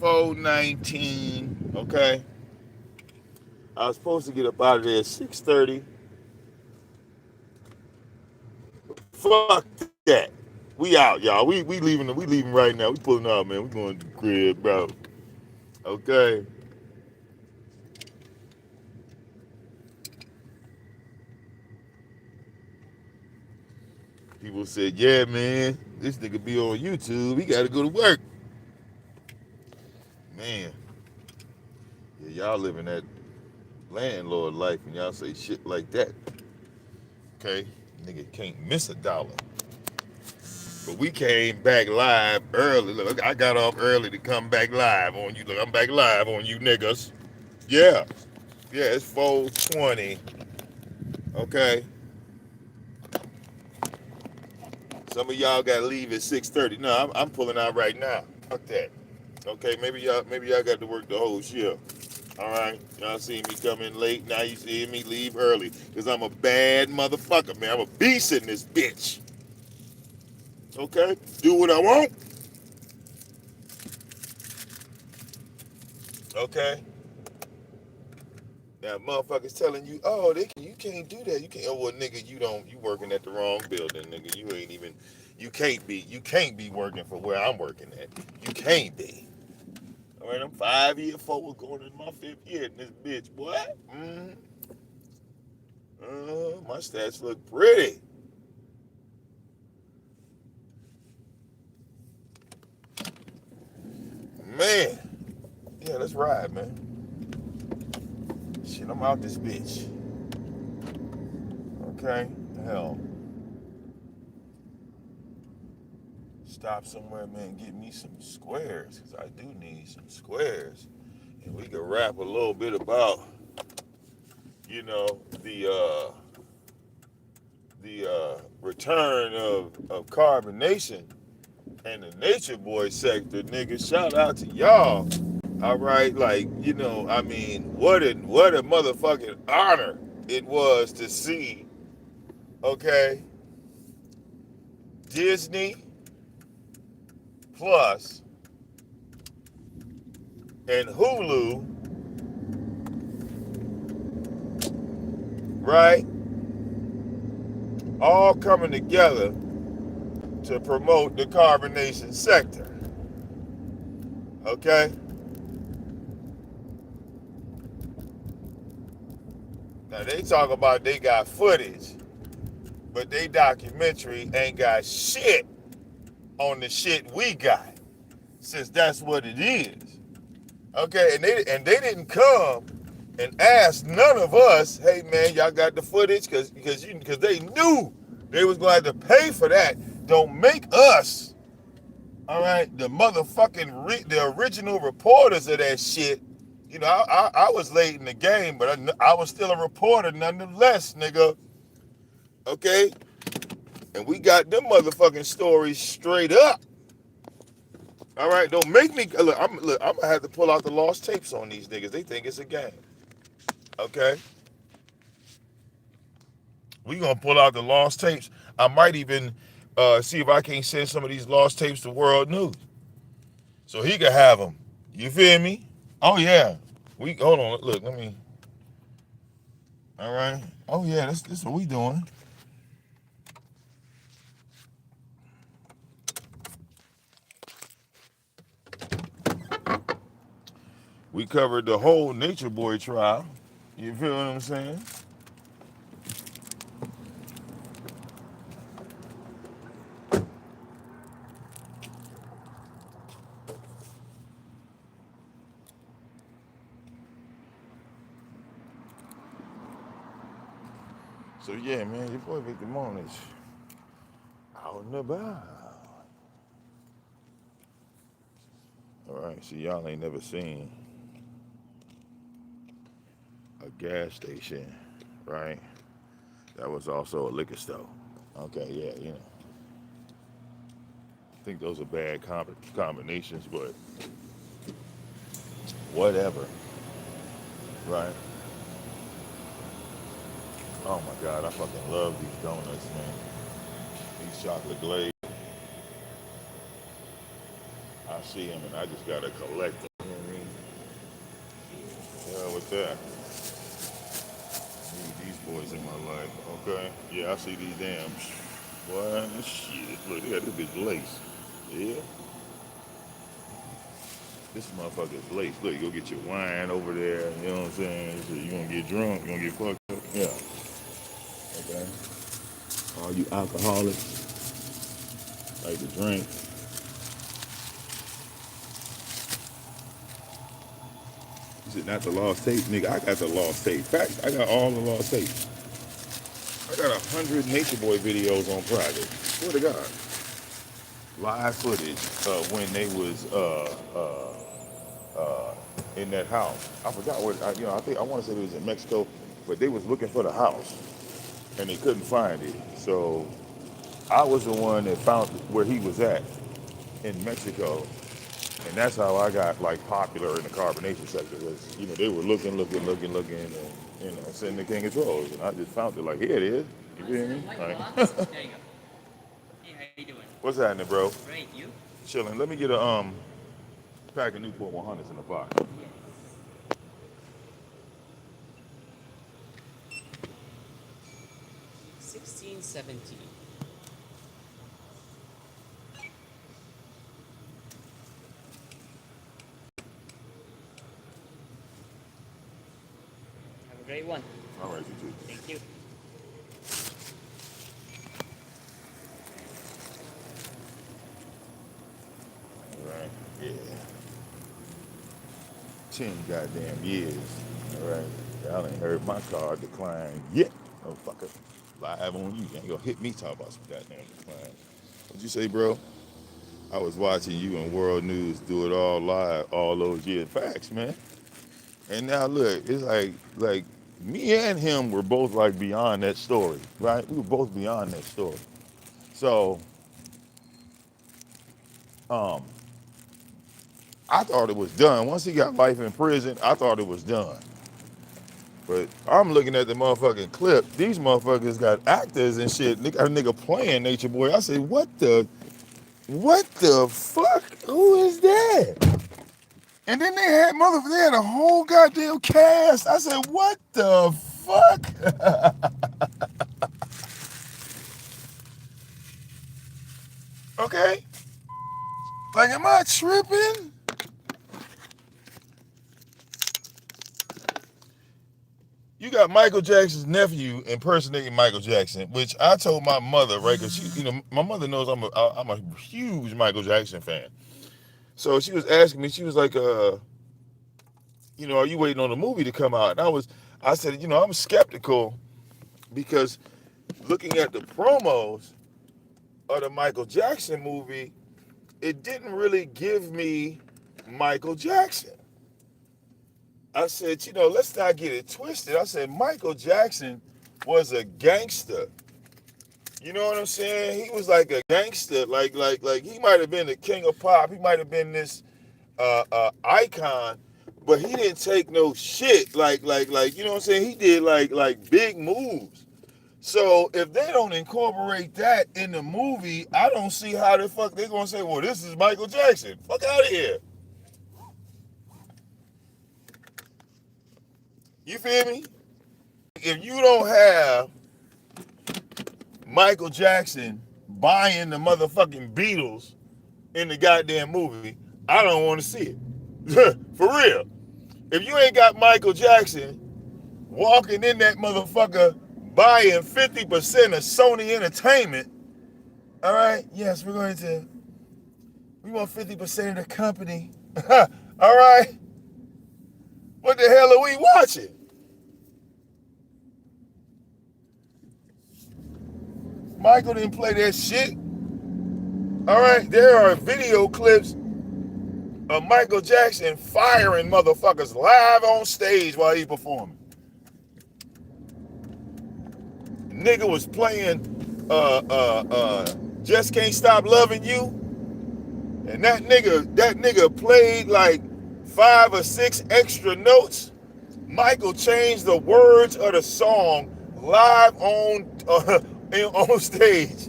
4:19. Okay. I was supposed to get up out of there at 6:30. Fuck that. We out, y'all. We leaving right now. We pulling out, man. We going to the crib, bro. Okay. People said, yeah, man, this nigga be on YouTube. He got to go to work. Man, yeah, y'all living that landlord life and y'all say shit like that. Okay? Nigga can't miss a dollar. But we came back live early. Look, I got off early to come back live on you. Look, I'm back live on you niggas. Yeah. Yeah, it's 4:20. Okay. Some of y'all gotta leave at 6:30. No, I'm pulling out right now. Fuck that. Okay, maybe y'all got to work the whole shift. All right, y'all see me come in late. Now you see me leave early because I'm a bad motherfucker, man. I'm a beast in this bitch. Okay, do what I want. Okay. Now motherfuckers telling you, oh, you can't do that. You can't. Oh well, nigga, you working at the wrong building, nigga. You ain't even. You can't be working for where I'm working at. You can't be. All right, I'm 5 years forward, going into my 5th year in this bitch, boy. My stats look pretty. Man. Yeah, let's ride, man. Shit, I'm out this bitch. Okay? Hell. Stop somewhere, man, get me some squares, because I do need some squares. And we can rap a little bit about, you know, the return of carbonation and the nature boy sector, nigga. Shout out to y'all. All right, like, you know, I mean, what a motherfucking honor it was to see, okay, Disney Plus and Hulu, right, all coming together to promote the carbonation sector. Okay? Now they talk about they got footage, but they documentary ain't got shit on the shit we got, since that's what it is. Okay, and they didn't come and ask none of us, hey man, y'all got the footage? Because they knew they was gonna have to pay for that. Don't make us, all right, the motherfucking the original reporters of that shit. You know, I was late in the game, but I was still a reporter nonetheless, nigga. Okay, and we got them motherfucking stories straight up. All right, don't make me look. I'm gonna have to pull out the lost tapes on these niggas. They think it's a game. Okay, we gonna pull out the lost tapes. I might even see if I can send some of these lost tapes to World News, so he can have them. You feel me? Oh yeah. We hold on. Look, let me. All right. Oh yeah, this what we doing. We covered the whole Nature Boy trial. You feel what I'm saying? So yeah, man, your boy VicDamoane is out and about. All right. So y'all ain't never seen a gas station, right? That was also a liquor store. Okay. Yeah. You know. I think those are bad combinations, but whatever. Right. Oh my God, I fucking love these donuts, man. These chocolate glazed. I I see him and I just gotta collect them. You know what I mean? Yeah, with that. Need these boys in my life, okay? Yeah, I see these damn. What? Shit. Look, they got this bitch lace. Yeah. This motherfucker's lace. Look, you go get your wine over there. You know what I'm saying? So you gonna get drunk? You gonna get fucked up? Yeah. Okay. All you alcoholics like to drink. Is it not the lost tape? Nigga, I got the lost tape. Facts, I got all the lost tape. I got 100 Nature Boy videos on private. Swear to God. Live footage when they was in that house. I forgot what, I think, I want to say it was in Mexico, but they was looking for the house and they couldn't find it. So I was the one that found where he was at in Mexico. And that's how I got like popular in the carbonation sector because, they were looking, and, sending the King of Trolls. And I just found it like, here it is. You feel me? Like, There you go. Hey, how you doing? what's happening, bro? Great, you? Chilling. Let me get a pack of Newport 100s in the box. Yes. 1617. Have a great one. All right, you too. Thank you. All right. Yeah. 10 goddamn years. All right. Y'all ain't heard my car decline yet. Motherfucker. Live on you. You ain't gonna hit me talking about some goddamn decline. What'd you say, bro? I was watching you in World News do it all live all those years. Facts, man. And now look, it's like me and him were both like beyond that story, right? We were both beyond that story. So, I thought it was done. Once he got life in prison, I thought it was done. But I'm looking at the motherfucking clip. These motherfuckers got actors and shit. They got a nigga playing Nature Boy. I said, what the fuck? Who is that? And then they had a whole goddamn cast. I said, what the fuck? Okay. Like, am I tripping? You got Michael Jackson's nephew impersonating Michael Jackson, which I told my mother, right? Because my mother knows I'm a huge Michael Jackson fan. So she was asking me, she was like, are you waiting on the movie to come out? And I said, I'm skeptical because looking at the promos of the Michael Jackson movie, it didn't really give me Michael Jackson. I said, let's not get it twisted. I said, Michael Jackson was a gangster. You know what I'm saying? He was like a gangster. Like he might have been the king of pop. He might have been this icon, but he didn't take no shit. Like, you know what I'm saying? He did like big moves. So if they don't incorporate that in the movie, I don't see how the fuck they're gonna say, well, this is Michael Jackson. Fuck out of here. You feel me? If you don't have Michael Jackson buying the motherfucking Beatles in the goddamn movie, I don't want to see it. For real. If you ain't got Michael Jackson walking in that motherfucker buying 50% of Sony Entertainment, all right, yes, we want 50% of the company. All right? What the hell are we watching? Michael didn't play that shit. All right, there are video clips of Michael Jackson firing motherfuckers live on stage while he performing. Nigga was playing Just Can't Stop Loving You. And that nigga played like 5 or 6 extra notes. Michael changed the words of the song live on stage.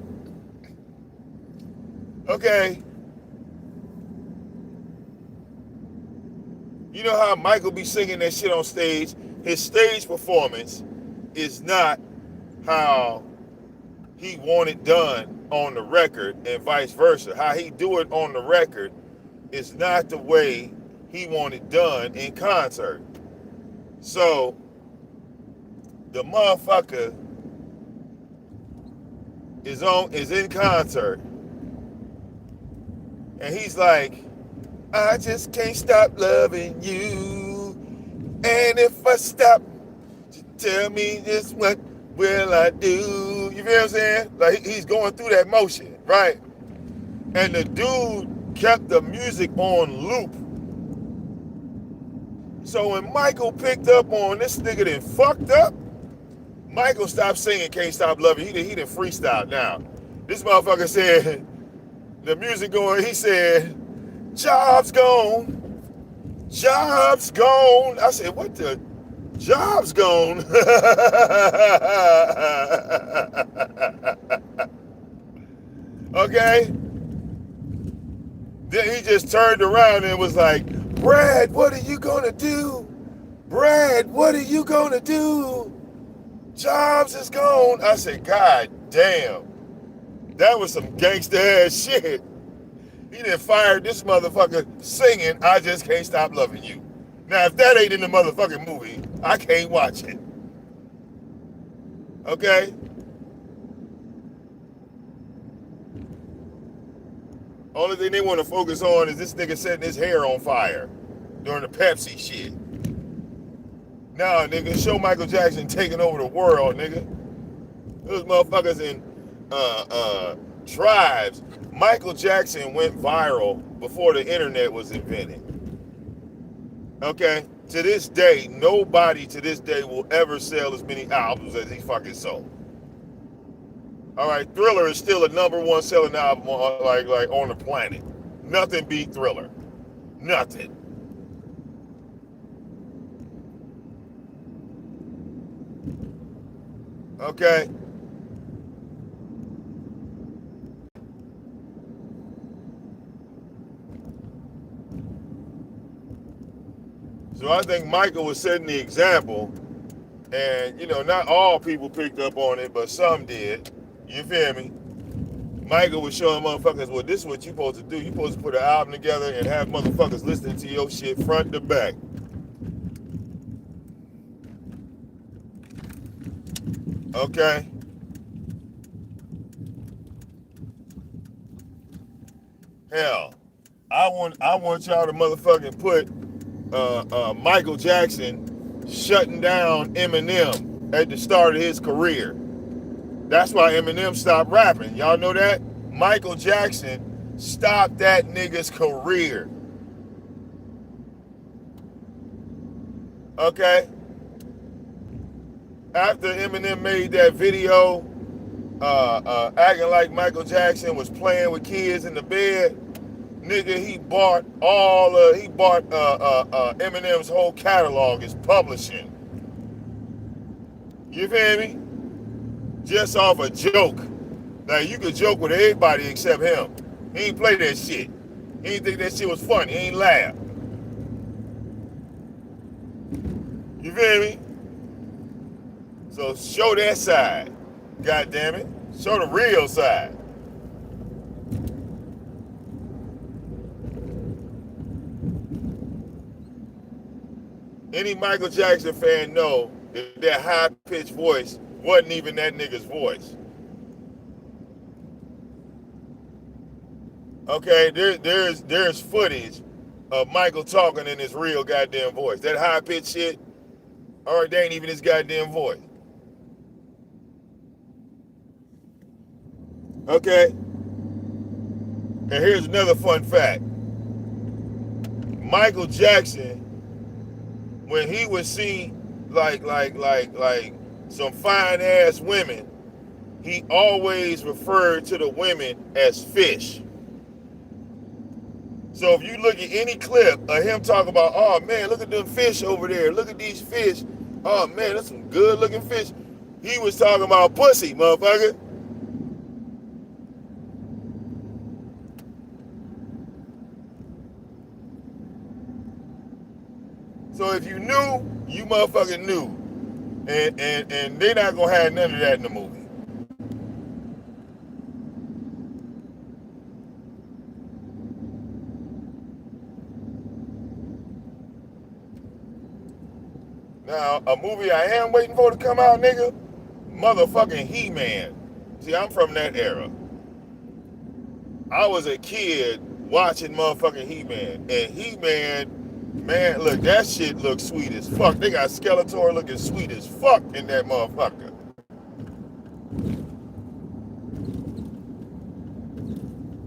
Okay. You know how Michael be singing that shit on stage? His stage performance is not how he want it done on the record, and vice versa. How he do it on the record is not the way he want it done in concert. So the motherfucker is in concert, and he's like, I just can't stop loving you. And if I stop, tell me just what will I do? You feel what I'm saying? Like he's going through that motion, right? And the dude kept the music on loop. So when Michael picked up on this nigga that fucked up, Michael stopped singing Can't Stop Loving. He didn't freestyle now. This motherfucker said, the music going, he said, job's gone. Job's gone. I said, what the? Job's gone. Okay? Then he just turned around and was like, Brad, what are you gonna do? Brad, what are you gonna do? Jobs is gone. I said, God damn. That was some gangster ass shit. He done fired this motherfucker singing, I Just Can't Stop Loving You. Now, if that ain't in the motherfucking movie, I can't watch it. Okay? Only thing they want to focus on is this nigga setting his hair on fire during the Pepsi shit. Nah, nigga, show Michael Jackson taking over the world, nigga. Those motherfuckers in tribes. Michael Jackson went viral before the internet was invented. Okay? To this day, nobody to this day will ever sell as many albums as he fucking sold. All right, Thriller is still a #1 selling album on the planet. Nothing beat Thriller. Nothing. Okay? So I think Michael was setting the example, and you know, not all people picked up on it, but some did. You feel me? Michael was showing motherfuckers, well, this is what you supposed to do. You supposed to put an album together and have motherfuckers listening to your shit front to back. Okay? Hell, I want y'all to motherfucking put Michael Jackson shutting down Eminem at the start of his career. That's why Eminem stopped rapping. Y'all know that? Michael Jackson stopped that nigga's career. Okay? After Eminem made that video acting like Michael Jackson was playing with kids in the bed, nigga, he bought Eminem's whole catalog, his publishing. You feel me? Just off a joke. Now you could joke with everybody except him. He ain't play that shit. He ain't think that shit was funny. He ain't laugh. You feel me? So show that side. God damn it. Show the real side. Any Michael Jackson fan know that high-pitched voice wasn't even that nigga's voice. Okay, there's footage of Michael talking in his real goddamn voice. That high-pitched shit, all right, that ain't even his goddamn voice. Okay? And here's another fun fact. Michael Jackson, when he would see like some fine ass women, he always referred to the women as fish. So if you look at any clip of him talking about, oh man, look at them fish over there, look at these fish, oh man, that's some good looking fish, he was talking about pussy, motherfucker. So if you knew, you motherfucking knew. And they not gonna have none of that in the movie. Now, a movie I am waiting for to come out, nigga, motherfucking He-Man. See, I'm from that era. I was a kid watching motherfucking He-Man. And He-Man, man, look, that shit looks sweet as fuck. They got Skeletor looking sweet as fuck in that motherfucker.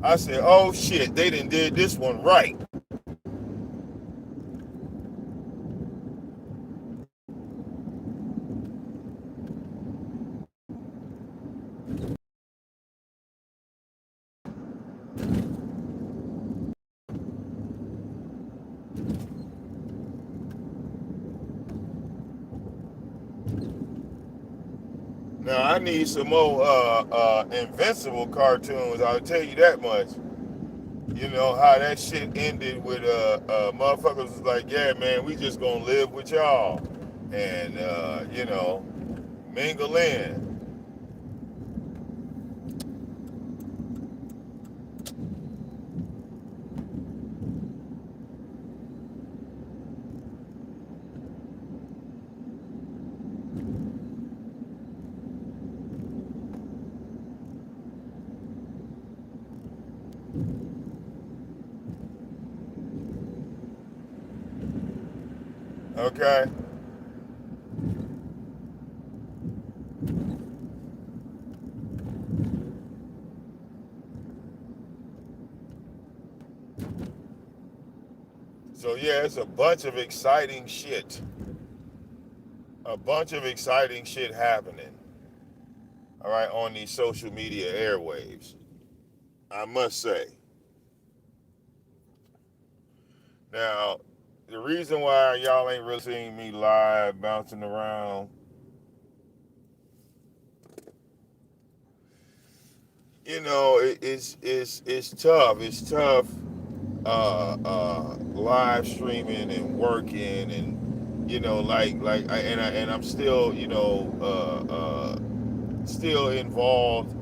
I said, oh shit, they done did this one right. Now I need some more Invincible cartoons. I'll tell you that much. You know how that shit ended with motherfuckers was like, yeah, man, we just gonna live with y'all, and you know, mingle in. Okay. So yeah, it's a bunch of exciting shit. A bunch of exciting shit happening. All right, on these social media airwaves. I must say. Now, the reason why y'all ain't really seeing me live bouncing around, you know, it's tough. It's tough live streaming and working and I'm still still involved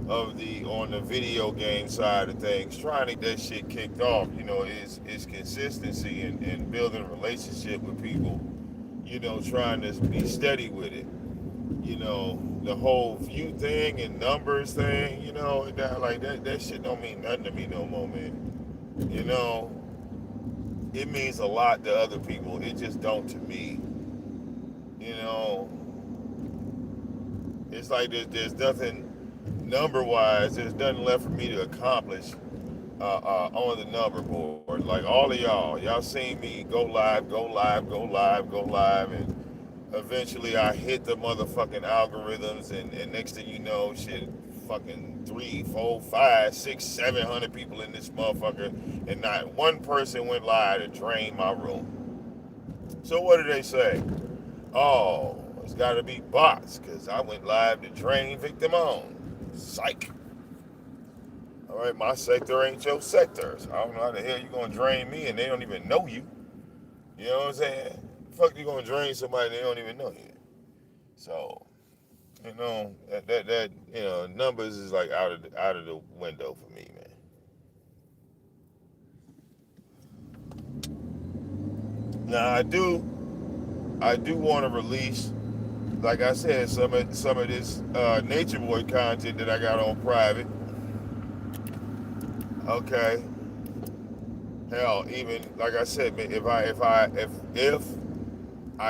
of the on the video game side of things, trying to get that shit kicked off. You know, is consistency and building a relationship with people. You know, trying to be steady with it. You know, the whole view thing and numbers thing. You know, that shit don't mean nothing to me no more, man. You know, it means a lot to other people. It just don't to me. You know, it's like there's nothing number wise. There's nothing left for me to accomplish on the number board. Like all of y'all seen me go live, go live, go live, go live, and eventually I hit the motherfucking algorithms, and next thing you know, shit, fucking 3, 4, 5, 6, 700 people in this motherfucker, and not one person went live to drain my room. So what do they say? Oh, it's got to be bots, because I went live to drain VicDamoane. Psych. All right, my sector ain't your sector. So I don't know how the hell you gonna drain me and they don't even know you. You know what I'm saying? Fuck, you gonna drain somebody they don't even know you. So, you know, that you know, numbers is like out of the window for me, man. Now I do want to release, like I said, some of this Nature Boy content that I got on private. Okay. Hell, even like I said, man, if I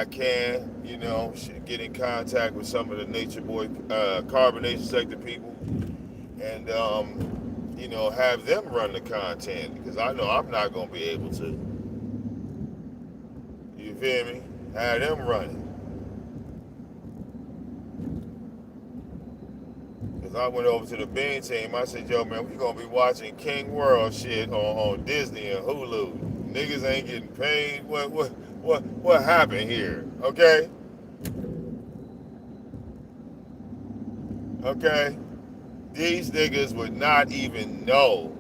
can, you know, get in contact with some of the Nature Boy carbonation sector people, and you know, have them run the content, because I know I'm not gonna be able to. You feel me? Have them run it. Because I went over to the Bean team. I said, yo, man, we gonna be watching King World shit on Disney and Hulu. Niggas ain't getting paid. What happened here? Okay? Okay? These niggas would not even know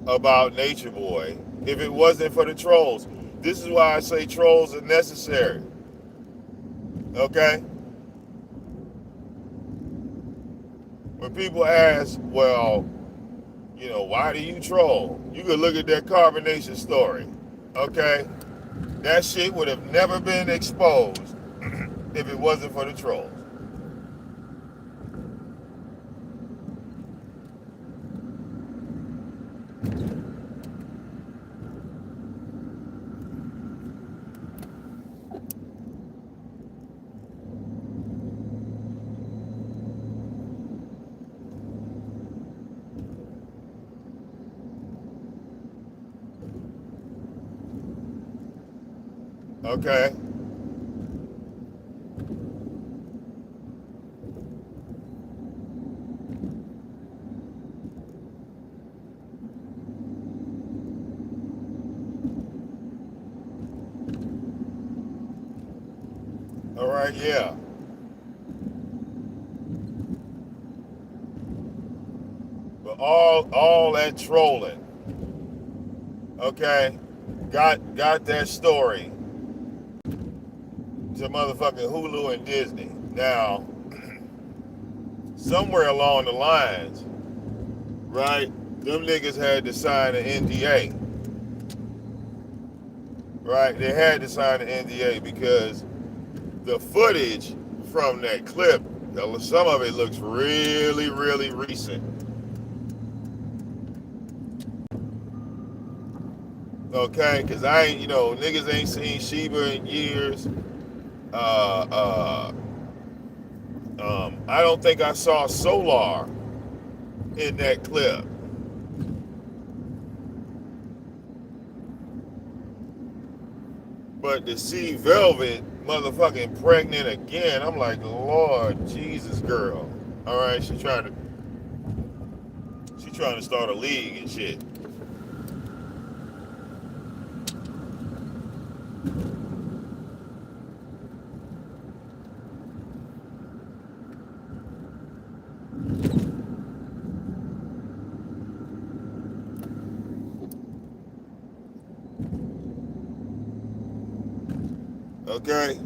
about Nature Boy if it wasn't for the trolls. This is why I say trolls are necessary. Okay? When people ask, well, why do you troll? You could look at that carbonation story. Okay? That shit would have never been exposed if it wasn't for the trolls. Okay? All right, yeah. But all that trolling, okay, got that story to motherfucking Hulu and Disney. Now, somewhere along the lines, right, them niggas had to sign an NDA. Right? They had to sign an NDA because the footage from that clip, some of it looks really, really recent. Okay? Because niggas ain't seen Sheba in years. I don't think I saw Solar in that clip. But to see Velvet motherfucking pregnant again, I'm like, Lord Jesus, girl. All right, she trying to start a league and shit. Okay?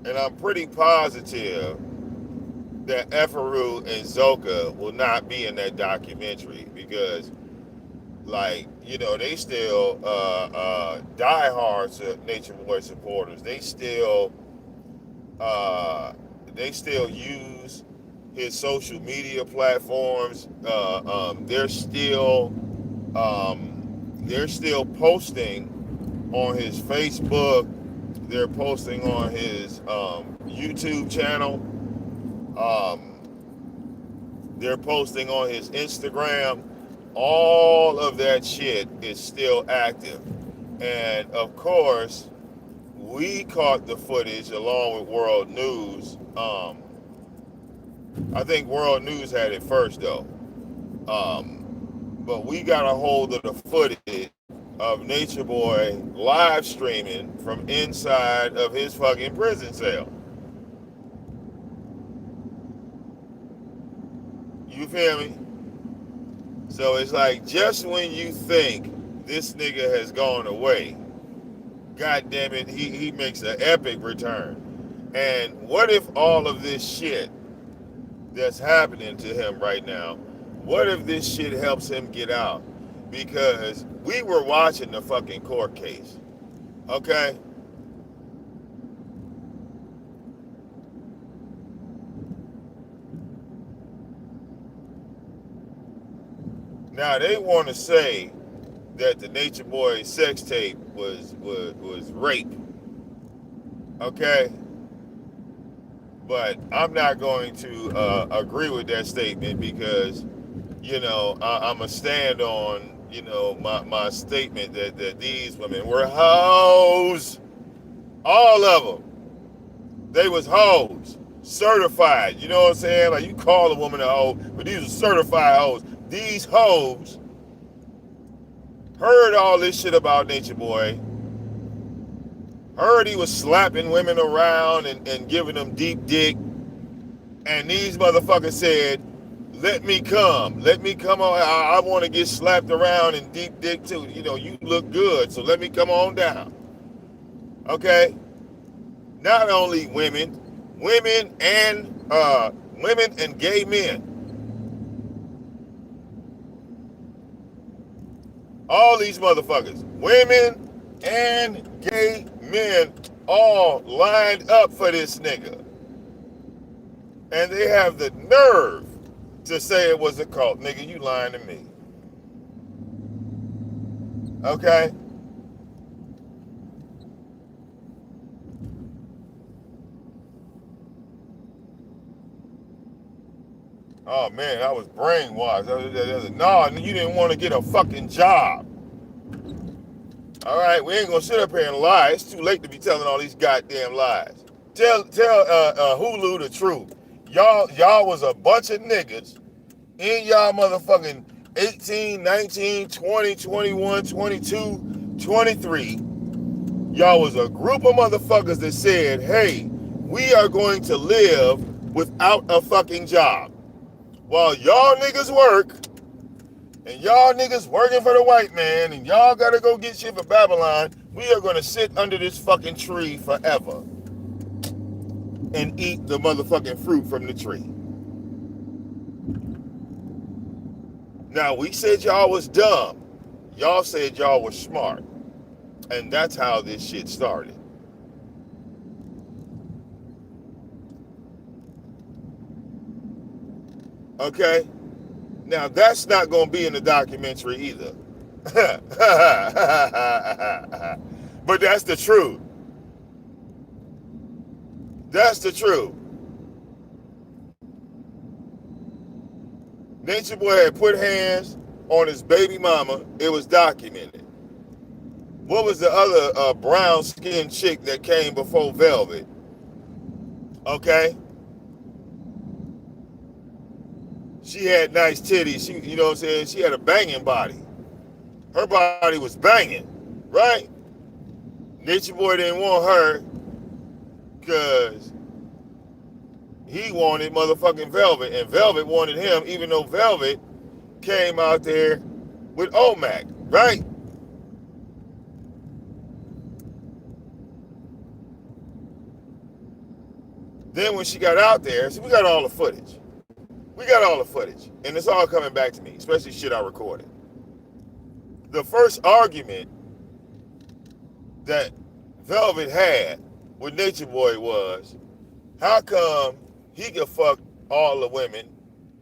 And I'm pretty positive that Efaru and Zoka will not be in that documentary because, they still diehard Nature Boy supporters. They still use his social media platforms. They're still posting on his Facebook. They're posting on his YouTube channel. They're posting on his Instagram. All of that shit is still active. And of course, we caught the footage along with World News. I think World News had it first though. But we got a hold of the footage of Nature Boy live streaming from inside of his fucking prison cell. You feel me? So it's like just when you think this nigga has gone away, god damn it, he makes an epic return. And what if all of this shit that's happening to him right now, what if this shit helps him get out? Because we were watching the fucking court case, okay? Now they want to say that the Nature Boy sex tape was rape, okay? But I'm not going to agree with that statement because, I'm a stand on, my statement that these women were hoes. All of them. They was hoes. Certified. You know what I'm saying? Like, you call a woman a hoe, but these are certified hoes. These hoes heard all this shit about Nature Boy. Heard he was slapping women around and giving them deep dick. And these motherfuckers said, let me come. Let me come on. I want to get slapped around and deep dick too. You know, you look good, so let me come on down. Okay? Not only women, women and gay men. All these motherfuckers, women and gay men, all lined up for this nigga. And they have the nerve to say it was a cult. Nigga, you lying to me. Okay? Oh man, I was brainwashed. No, you didn't want to get a fucking job. All right, we ain't gonna sit up here and lie. It's too late to be telling all these goddamn lies. Tell Hulu the truth. Y'all was a bunch of niggas in y'all motherfucking 18, 19, 20, 21, 22, 23. Y'all was a group of motherfuckers that said, hey, we are going to live without a fucking job. While y'all niggas work, and y'all niggas working for the white man, and y'all gotta go get shit for Babylon, we are gonna sit under this fucking tree forever and eat the motherfucking fruit from the tree. Now, we said y'all was dumb. Y'all said y'all was smart. And that's how this shit started. Okay? Now, that's not going to be in the documentary either. But that's the truth. That's the truth. Nature Boy had put hands on his baby mama. It was documented. What was the other brown-skinned chick that came before Velvet? Okay? She had nice titties. She, you know what I'm saying? She had a banging body. Her body was banging, right? Nature Boy didn't want her because he wanted motherfucking Velvet, and Velvet wanted him, even though Velvet came out there with OMAC, right? Then when she got out there, see, we got all the footage. We got all the footage, and it's all coming back to me, especially shit I recorded. The first argument that Velvet had with Nature Boy was, how come he can fuck all the women,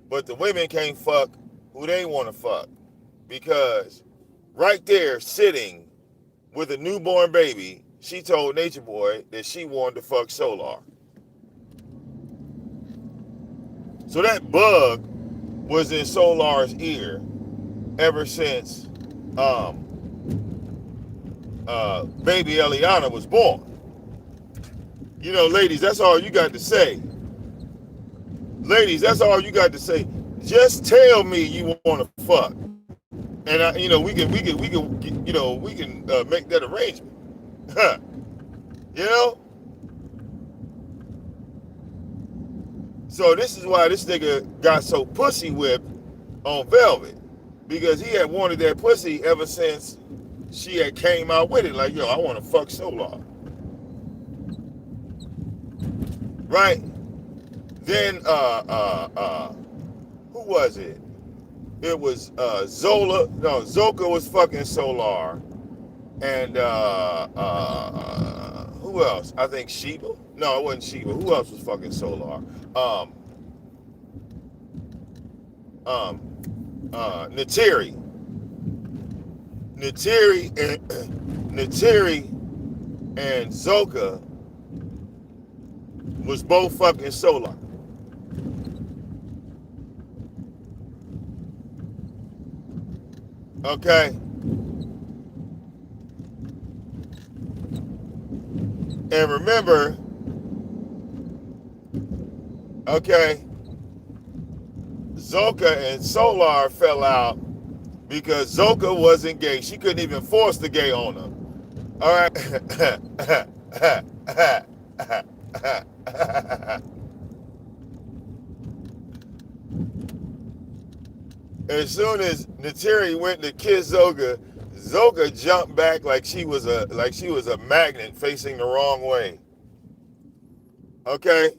but the women can't fuck who they want to fuck? Because right there, sitting with a newborn baby, she told Nature Boy that she wanted to fuck Solar. So that bug was in Solar's ear ever since baby Eliana was born. You know, ladies, that's all you got to say. Ladies, that's all you got to say. Just tell me you want to fuck, and you know, we can make that arrangement. You know. So this is why this nigga got so pussy whipped on Velvet, because he had wanted that pussy ever since she had came out with it. Like, yo, I want to fuck Solar. Right? Then who was it? It was Zola. No, Zoka was fucking Solar. And who else? I think Sheba. No, it wasn't Sheba. Who else was fucking Solar? Nateri. Nateri and Zoka was both fucking Solar. Okay? And remember, okay, Zoka and Solar fell out because Zoka wasn't gay. She couldn't even force the gay on him. All right? As soon as Nateri went to kiss Zoka, Zoka jumped back like she was a magnet facing the wrong way. Okay?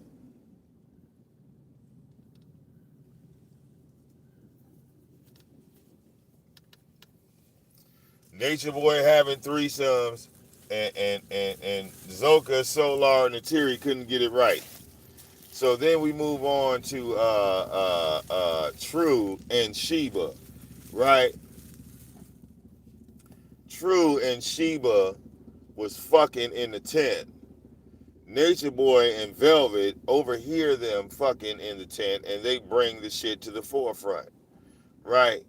Nature Boy having threesomes, and Zoka, Solar, and Nateri couldn't get it right. So then we move on to True and Sheba, right? True and Sheba was fucking in the tent. Nature Boy and Velvet overhear them fucking in the tent, and they bring the shit to the forefront, right?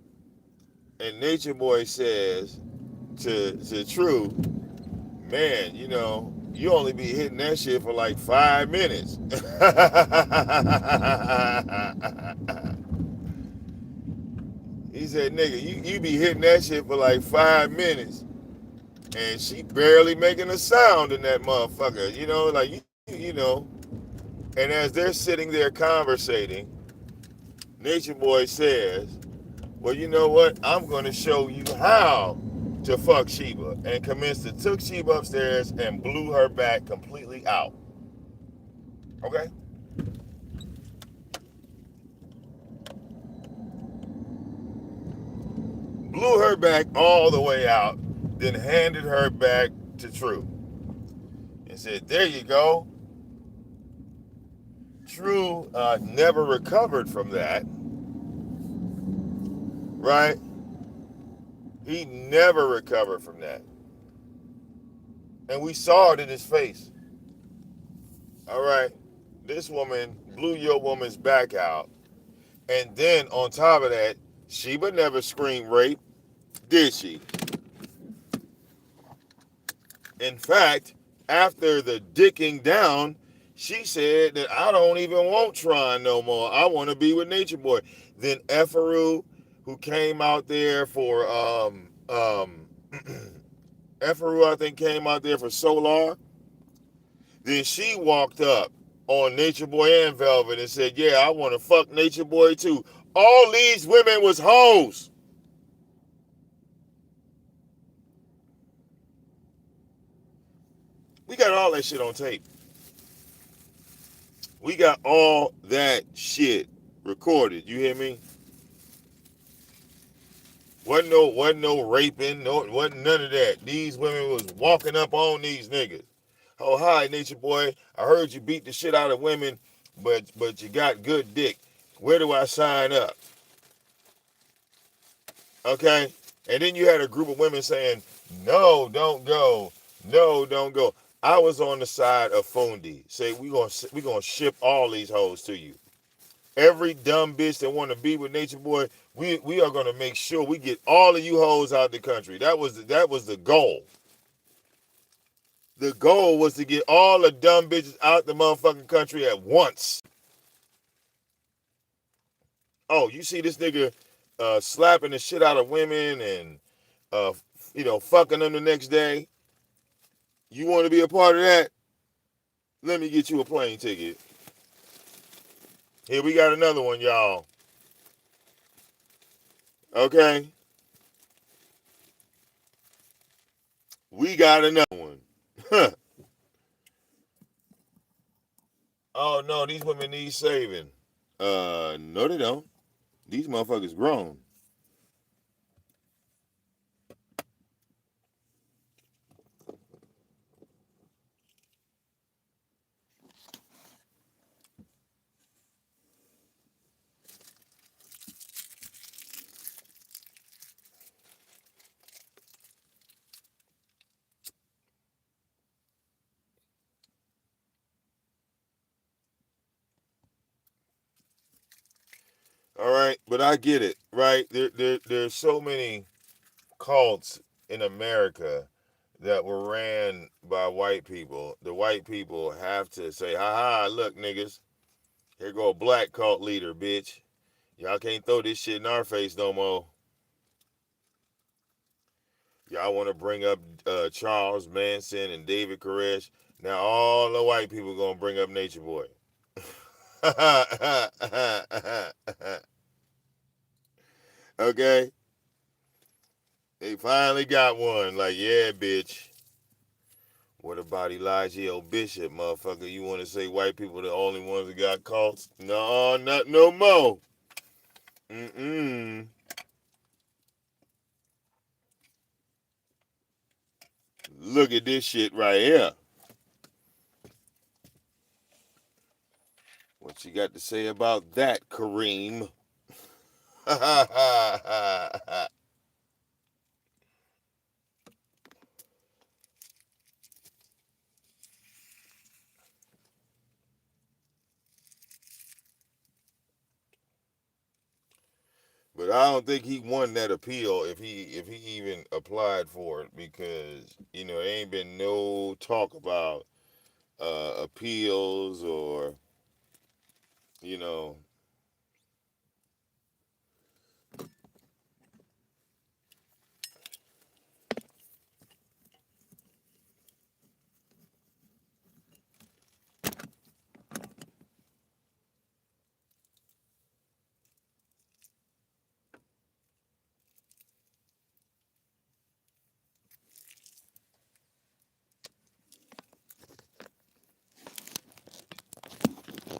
And Nature Boy says to True, man, you only be hitting that shit for like 5 minutes. He said, nigga, you be hitting that shit for like 5 minutes, and she barely making a sound in that motherfucker. Like you know. And as they're sitting there conversating, Nature Boy says, well, you know what? I'm gonna show you how to fuck Sheba. And commenced to took Sheba upstairs and blew her back completely out. Okay? Blew her back all the way out, then handed her back to True. And said, there you go. True never recovered from that, right? He never recovered from that. And we saw it in his face. All right? This woman blew your woman's back out. And then on top of that, Sheba never screamed rape, did she? In fact, after the dicking down, she said that I don't even want Tron no more. I want to be with Nature Boy. Then Efaru, who came out there for Efaru, I think came out there for Solar. Then she walked up on Nature Boy and Velvet and said, yeah, I want to fuck Nature Boy too. All these women was hoes. We got all that shit on tape. We got all that shit recorded. You hear me? Wasn't no raping, wasn't none of that. These women was walking up on these niggas. Oh, hi, Nature Boy. I heard you beat the shit out of women, but you got good dick. Where do I sign up? Okay? And then you had a group of women saying, no, don't go. No, don't go. I was on the side of Fundi. Say, we gonna ship all these hoes to you. Every dumb bitch that want to be with Nature Boy, we are gonna make sure we get all of you hoes out the country. That was the goal. The goal was to get all the dumb bitches out the motherfucking country at once. Oh, you see this nigga slapping the shit out of women and uh, fucking them the next day. You want to be a part of that? Let me get you a plane ticket. Here we got another one, y'all. Okay? We got another one. Huh. Oh no, these women need saving. No they don't. These motherfuckers grown. All right, but I get it, right? There's so many cults in America that were ran by white people. The white people have to say, ha ha, look, niggas, here go a black cult leader, bitch. Y'all can't throw this shit in our face no more. Y'all want to bring up Charles Manson and David Koresh. Now all the white people gonna bring up Nature Boy. Okay? They finally got one. Like, yeah, bitch. What about Elijah O. Bishop, motherfucker? You want to say white people the only ones that got caught? No, not no more. Mm-mm. Look at this shit right here. What you got to say about that, Kareem? But I don't think he won that appeal if he even applied for it, because there ain't been no talk about appeals or you know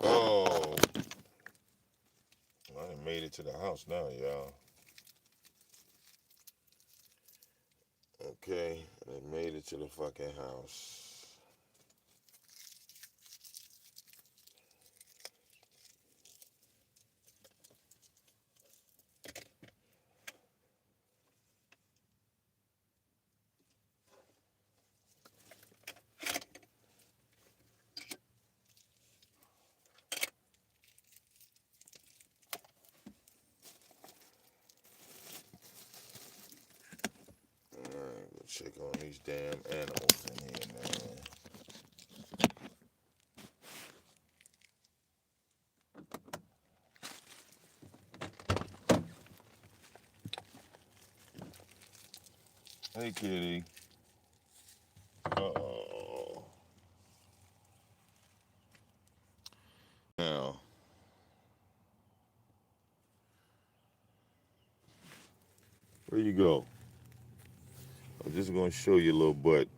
oh, I done made it to the house now, y'all. Okay, I made it to the fucking house. Alright, go check on these damn animals in here, man. Hey, kitty. Uh-oh. Now, where you go? I'm just gonna show you a little butt.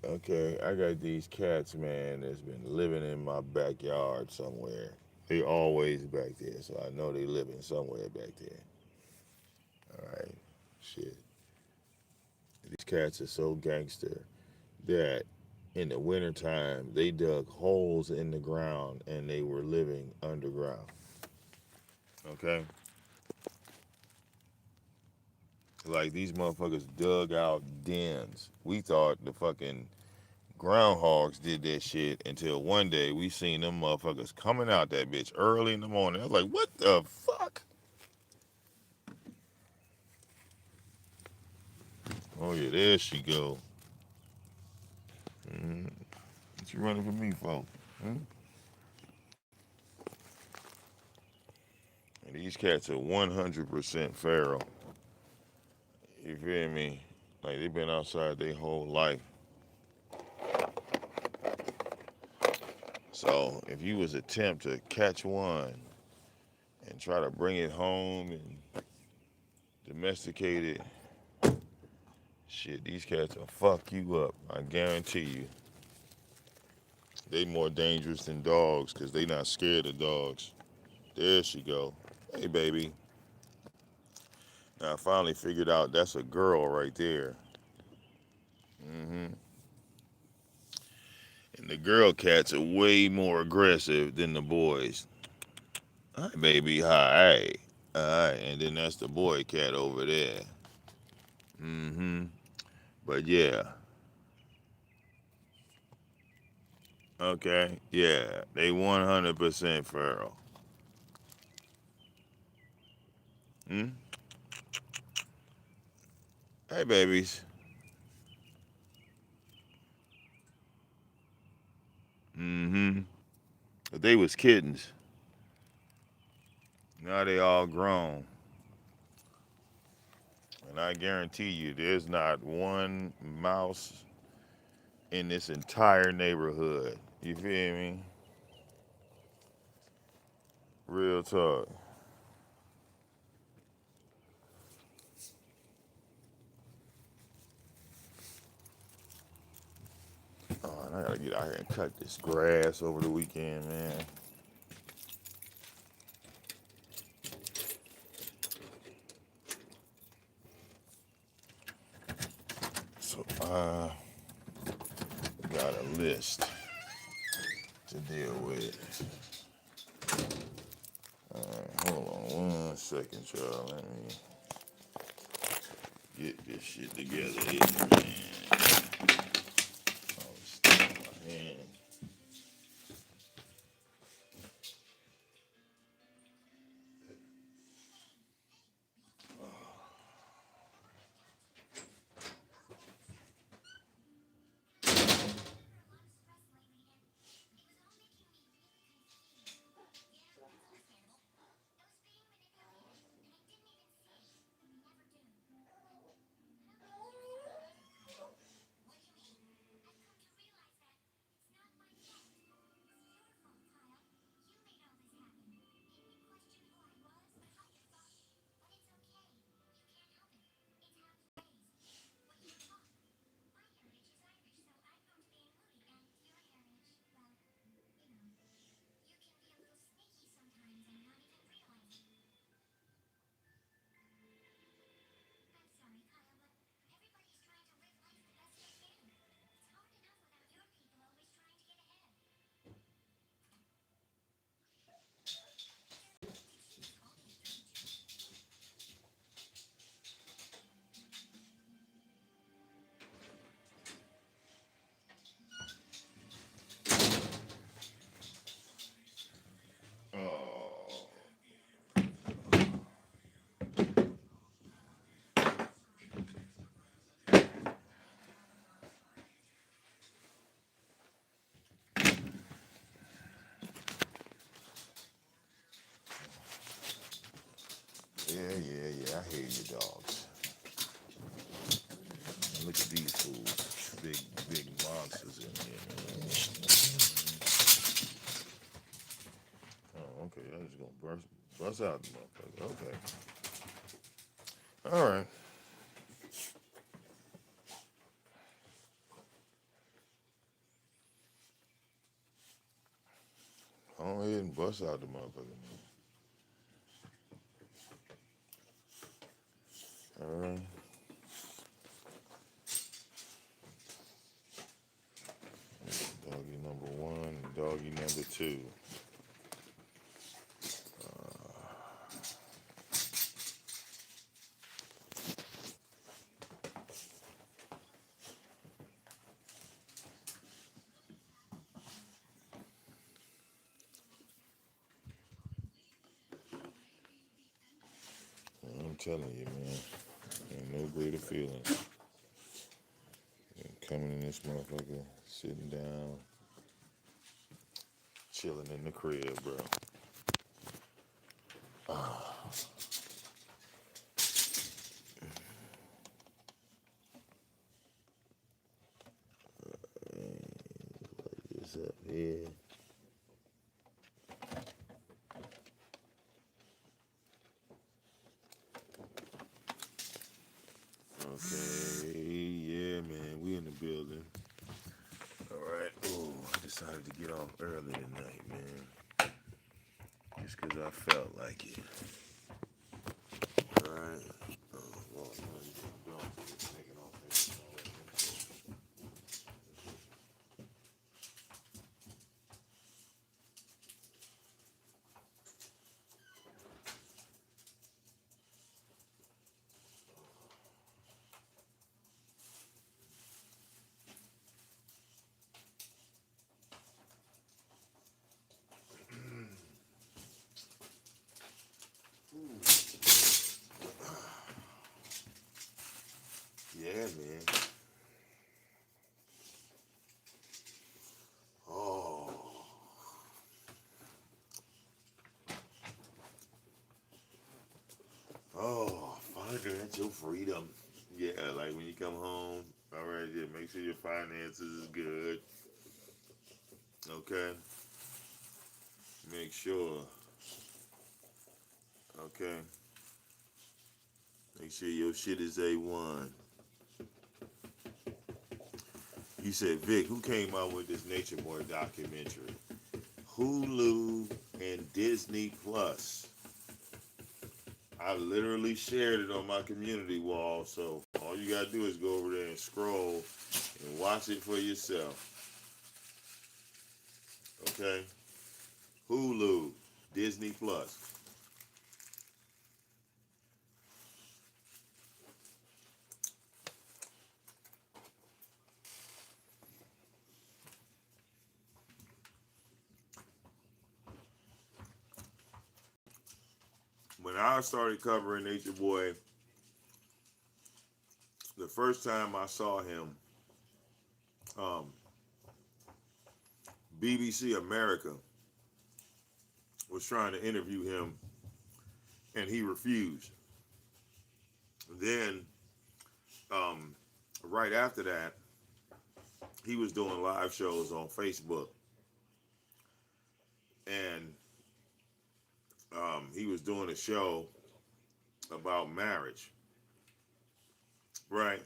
Okay, I got these cats, man, that's been living in my backyard somewhere. They always back there, so I know they living somewhere back there. All right, shit. These cats are so gangster that in the wintertime they dug holes in the ground and they were living underground. Okay, like these motherfuckers dug out dens. We thought the fucking groundhogs did that shit until one day we seen them motherfuckers coming out that bitch early in the morning. I was like, what the fuck? Oh yeah, there she go. What you running for me for? Hmm? And these cats are 100% feral. You feel me? Like they've been outside their whole life. So if you was attempt to catch one and try to bring it home and domesticate it, shit, these cats will fuck you up. I guarantee you. They more dangerous than dogs because they not scared of dogs. There she go. Hey, baby. Now I finally figured out that's a girl right there. And the girl cats are way more aggressive than the boys. Hi, baby. Hi. All right. And then that's the boy cat over there. But yeah. Okay. Yeah. They 100% feral. Hmm? Hey, babies. Mm-hmm. But they was kittens. Now they all grown. And I guarantee you, there's not one mouse in this entire neighborhood. You feel me? Real talk. I gotta get out here and cut this grass over the weekend, man. So I got a list to deal with. Alright, hold on 1 second, y'all. Let me get this shit together here, man. All this stuff in my hand. Oh, yeah. I hear you, dogs. Look at these fools. Big monsters in here, man. Oh, okay. I was just gonna bust out the motherfucker. Okay. All right. Go ahead and bust out the motherfucker, man. All right. Doggy number 1 and doggy number 2. I'm telling you, man. Ain't no greater feeling than coming in this motherfucker, sitting down, chilling in the crib, bro. What's up here? Okay, yeah, man, we in the building. All right. Oh, I decided to get off early tonight, man, just 'cause I felt like it. All right. Oh, Lord, taking off this. Yeah, man. Oh. Oh, financial freedom. Yeah, like when you come home, all right, yeah, make sure your finances is good. Okay. Make sure. Okay. Make sure your shit is A1. He said, Vic, who came out with this Nature Boy documentary? Hulu and Disney Plus. I literally shared it on my community wall, so all you gotta do is go over there and scroll and watch it for yourself. Okay? Hulu, Disney Plus. When I started covering Nature Boy, the first time I saw him, um, BBC America was trying to interview him, and he refused. Then, right after that, he was doing live shows on Facebook, and he was doing a show about marriage, right?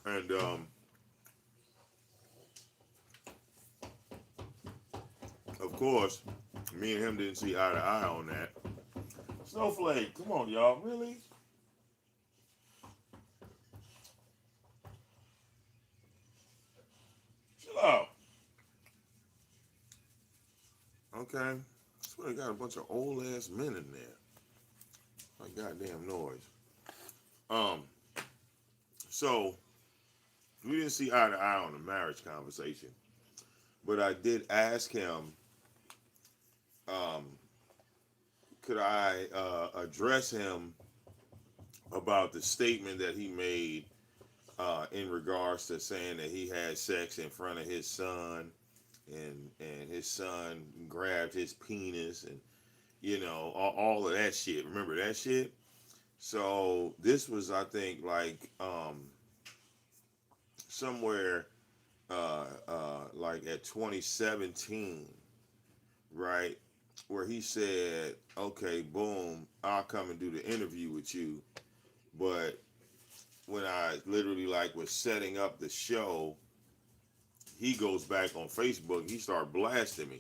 And of course, me and him didn't see eye to eye on that. Snowflake, come on, y'all, really? Chill out. Okay. So they got a bunch of old ass men in there. Like goddamn noise. Um, so we didn't see eye to eye on the marriage conversation. But I did ask him, um, could I address him about the statement that he made in regards to saying that he had sex in front of his son, and his son grabbed his penis, and all of that shit. Remember that shit? So this was, I think, like somewhere like at 2017, right? Where he said, okay, boom, I'll come and do the interview with you. But when I literally like was setting up the show, he goes back on Facebook, he started blasting me.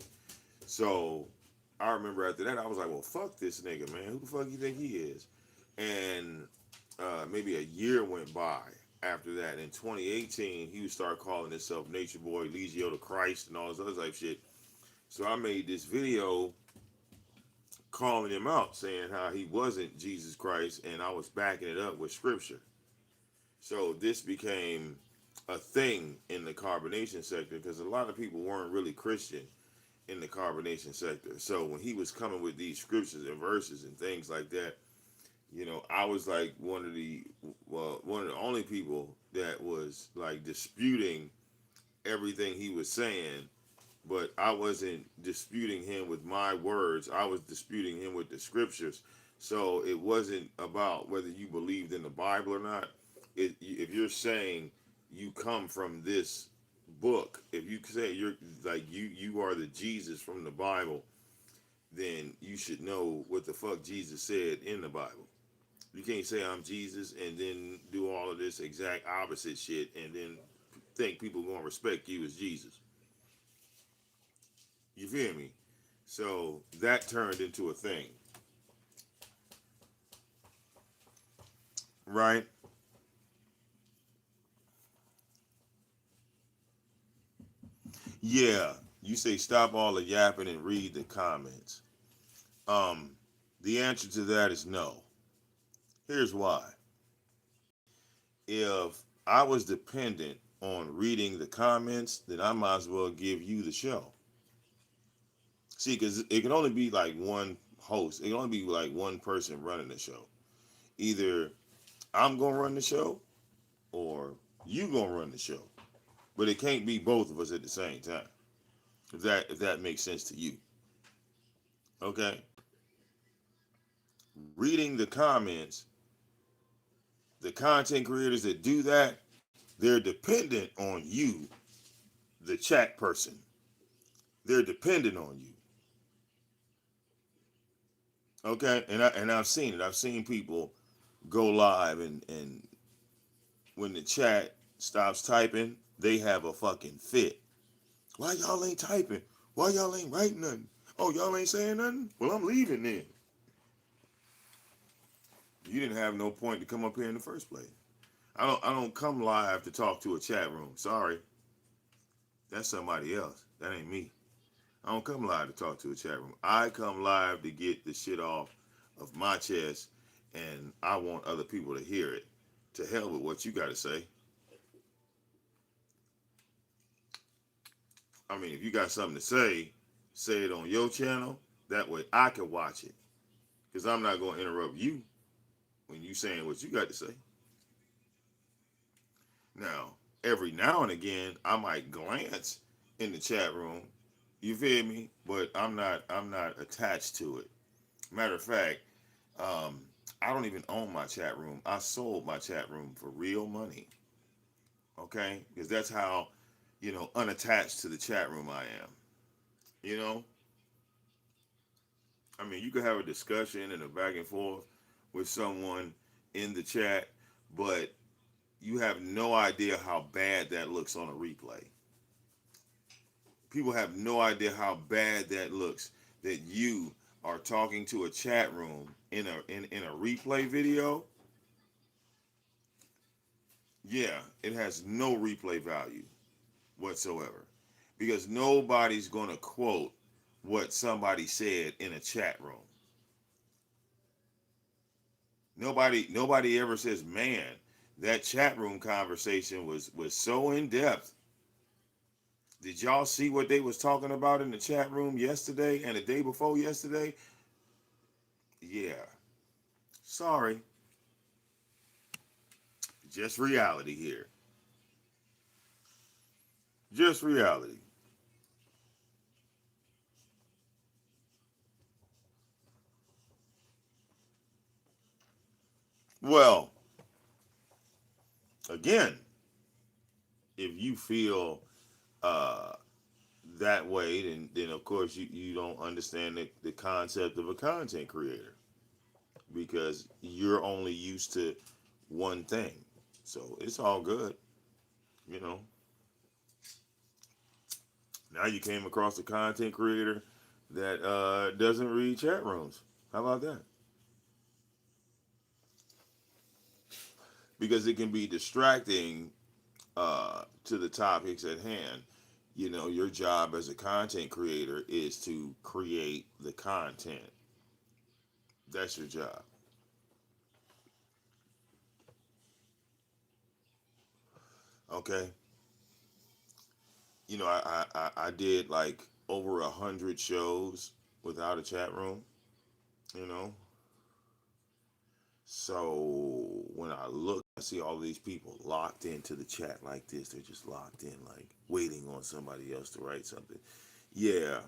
So I remember after that, I was like, well, fuck this nigga, man. Who the fuck you think he is? And maybe a year went by after that. In 2018, he would start calling himself Nature Boy, Legio to Christ, and all this other type shit. So I made this video calling him out, saying how he wasn't Jesus Christ, and I was backing it up with scripture. So this became a thing in the carbonation sector because a lot of people weren't really Christian in the carbonation sector. So when he was coming with these scriptures and verses and things like that, I was like one of the only people that was like disputing everything he was saying, but I wasn't disputing him with my words. I was disputing him with the scriptures. So it wasn't about whether you believed in the Bible or not. If you're saying you come from this book, if you say you're like you are the Jesus from the Bible, then you should know what the fuck Jesus said in the Bible. You can't say I'm Jesus and then do all of this exact opposite shit and then think people are gonna respect you as Jesus. You feel me? So that turned into a thing, right? Yeah, you say stop all the yapping and read the comments. Um, the answer to that is no. Here's why. If I was dependent on reading the comments, then I might as well give you the show. See, because it can only be like one host. It can only be like one person running the show. Either I'm gonna run the show, or you gonna run the show. But it can't be both of us at the same time. If that makes sense to you. Okay? Reading the comments, the content creators that do that, they're dependent on you, the chat person. They're dependent on you. Okay? And I've seen it. I've seen people go live and when the chat stops typing, they have a fucking fit. Why y'all ain't typing? Why y'all ain't writing nothing? Oh, y'all ain't saying nothing? Well, I'm leaving then. You didn't have no point to come up here in the first place. I don't come live to talk to a chat room. Sorry. That's somebody else. That ain't me. I don't come live to talk to a chat room. I come live to get the shit off of my chest, and I want other people to hear it. To hell with what you got to say. I mean, if you got something to say it on your channel. That way I can watch it. Because I'm not going to interrupt you when you saying what you got to say. Now, every now and again, I might glance in the chat room. You feel me? But I'm not attached to it. Matter of fact, um, I don't even own my chat room. I sold my chat room for real money. Okay? Because that's how, unattached to the chat room I am. You know? I mean, you could have a discussion and a back and forth with someone in the chat, but you have no idea how bad that looks on a replay. People have no idea how bad that looks that you are talking to a chat room in a replay video. Yeah, it has no replay value whatsoever because nobody's going to quote what somebody said in a chat room. Nobody ever says, "Man, that chat room conversation was so in depth. Did y'all see what they was talking about in the chat room yesterday and the day before yesterday?" Yeah. Sorry. Just reality here. Just reality. Well, again, if you feel uh, that way, then of course you don't understand the concept of a content creator because you're only used to one thing. So it's all good, you know. Now you came across a content creator that doesn't read chat rooms. How about that? Because it can be distracting to the topics at hand. You know, your job as a content creator is to create the content. That's your job. Okay. You know, I did like over 100 shows without a chat room. You know, so when I look, I see all these people locked into the chat like this. They're just locked in, like waiting on somebody else to write something. Yeah,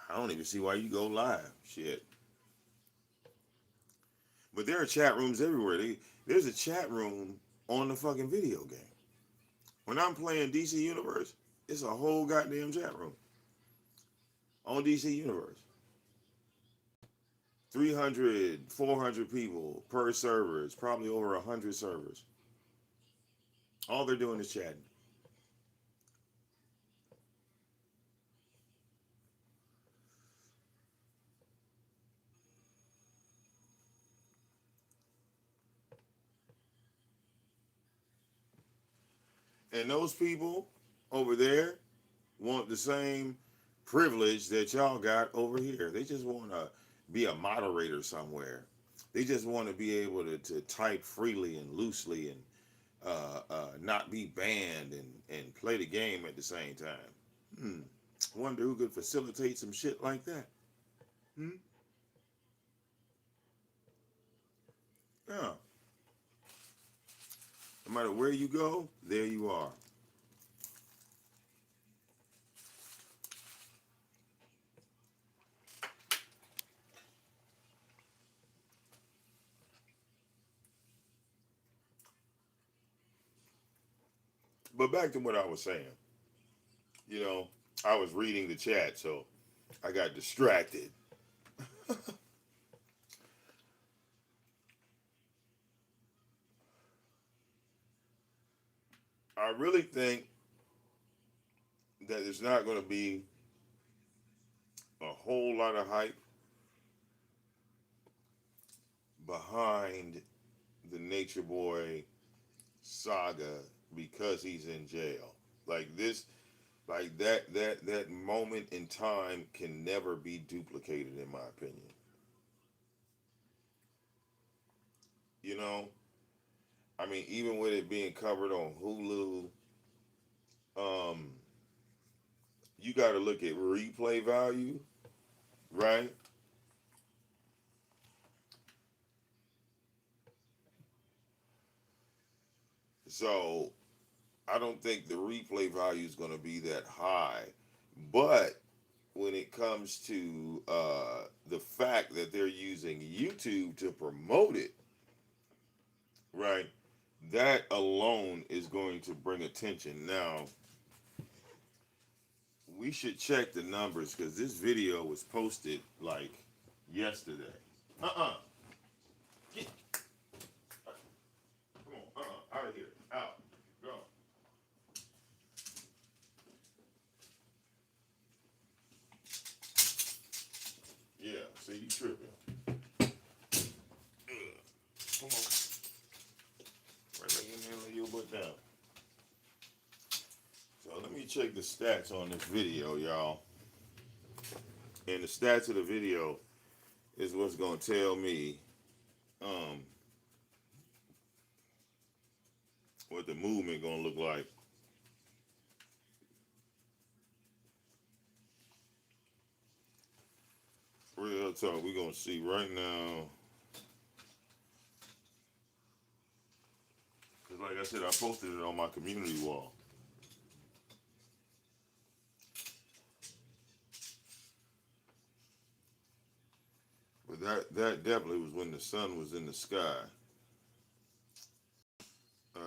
I don't even see why you go live. Shit. But there are chat rooms everywhere. There's a chat room on the fucking video game. When I'm playing DC Universe, it's a whole goddamn chat room on DC Universe. 300, 400 people per server. It's probably over 100 servers. All they're doing is chatting. And those people over there want the same privilege that y'all got over here. They just want to be a moderator somewhere. They just want to be able to type freely and loosely and not be banned and play the game at the same time. Hmm. Wonder who could facilitate some shit like that. Hmm. Yeah. No matter where you go, there you are. But back to what I was saying. You know, I was reading the chat, so I got distracted. I really think that there's not going to be a whole lot of hype behind the Nature Boy saga because he's in jail. Like this, like that moment in time can never be duplicated, in my opinion. You know, I mean, even with it being covered on Hulu, um, you got to look at replay value, right? So I don't think the replay value is going to be that high, but when it comes to the fact that they're using YouTube to promote it, right? That alone is going to bring attention. Now, we should check the numbers because this video was posted like yesterday. Uh-uh. Get, come on. Out of here. Out. Go. Yeah. See, you tripping. Ugh. Come on. Right back in there, lay your butt down. So let me check the stats on this video, y'all. And the stats of the video is what's gonna tell me um, what the movement gonna look like. Real talk, we gonna see right now. Cause like I said, I posted it on my community wall. But that definitely was when the sun was in the sky. Uh,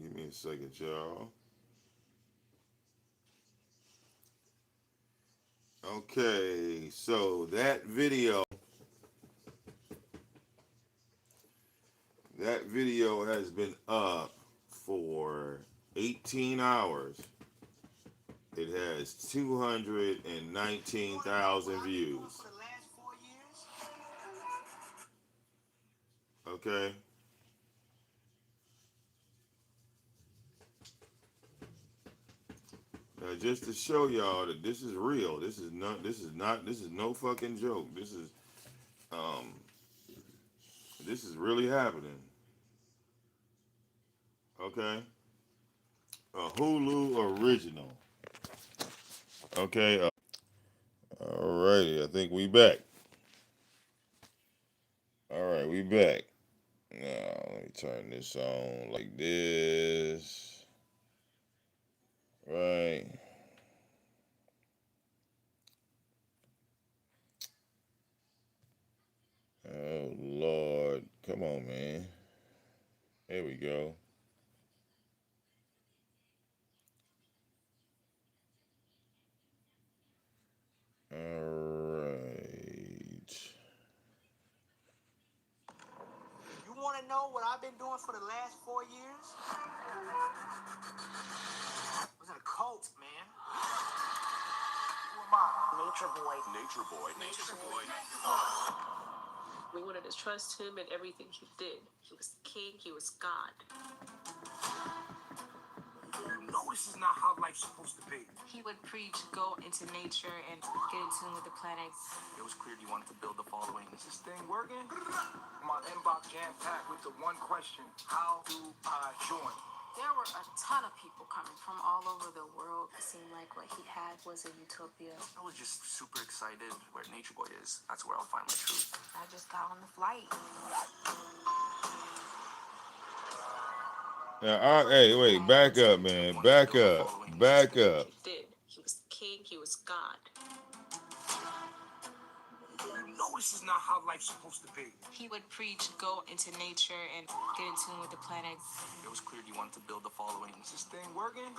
give me a second, y'all. Okay, so that video has been up for 18 hours. It has 219,000 views. Okay. Now, just to show y'all that this is real. This is not. This is not. This is no fucking joke. Um. This is really happening. Okay. A Hulu original. Okay. Alrighty. I think we back. All right, we back. Now let me turn this on like this. Right. Oh Lord. Come on, man. There we go. All right. You want to know what I've been doing for the last 4 years? I was in a cult, man. Who am I? Nature Boy. Nature Boy. Nature Boy. We wanted to trust him in everything he did. He was king, he was God. No, this is not how life's supposed to be. He would preach, go into nature and get in tune with the planets. It was clear he wanted to build a following. Is this thing working? My inbox jam-packed with the one question: how do I join? There were a ton of people coming from all over the world. It seemed like what he had was a utopia. I was just super excited where Nature Boy is. That's where I'll find my truth. I just got on the flight. Now, hey, wait, back up, man. Back up. Back up. He did. He was king, he was God. know this is not how life's supposed to be. He would preach, go into nature and get in tune with the planet. It was clear you wanted to build the following. Is this thing working?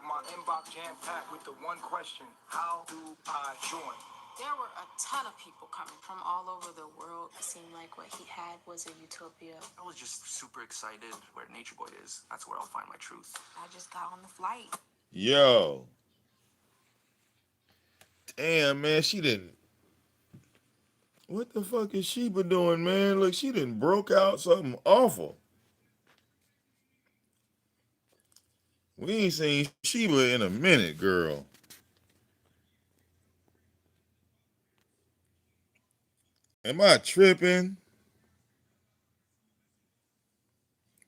My inbox jam-packed with the one question: how do I join? There were a ton of people coming from all over the world. It seemed like what he had was a utopia. I was just super excited. Where Nature Boy is, that's where I'll find my truth. I just got on the flight. Yo. Damn, man, she didn't. What the fuck is Sheba doing, man? Look, she done broke out something awful. We ain't seen Sheba in a minute, girl. Am I tripping?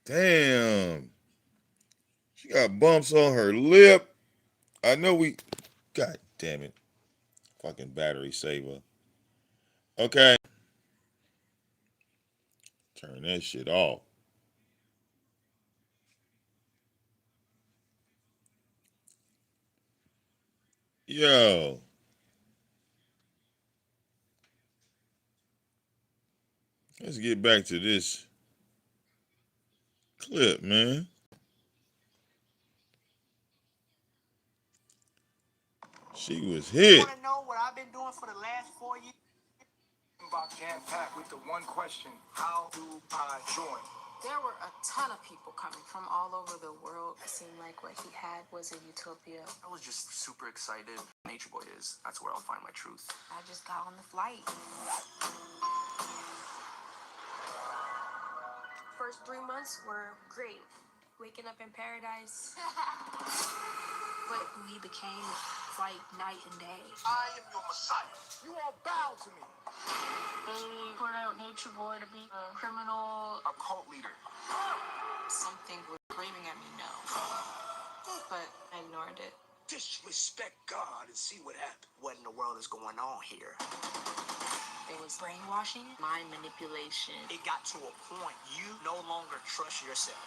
Damn. She got bumps on her lip. I know we. God damn it. Fucking battery saver. Okay. Turn that shit off. Yo. Let's get back to this clip, man. She was hit. You want to know what I've been doing for the last 4 years? Inbox jam-packed with the one question: how do I join? There were a ton of people coming from all over the world. It seemed like what he had was a utopia. I was just super excited. Nature Boy is, that's where I'll find my truth. I just got on the flight. First 3 months were great. Waking up in paradise. But we became like night and day. I am your Messiah. You all bow to me. They put out Nature Boy to be a criminal. A cult leader. Something was screaming at me no. But I ignored it. Disrespect God and see what happens. What in the world is going on here? It was brainwashing, mind manipulation. It got to a point you no longer trust yourself.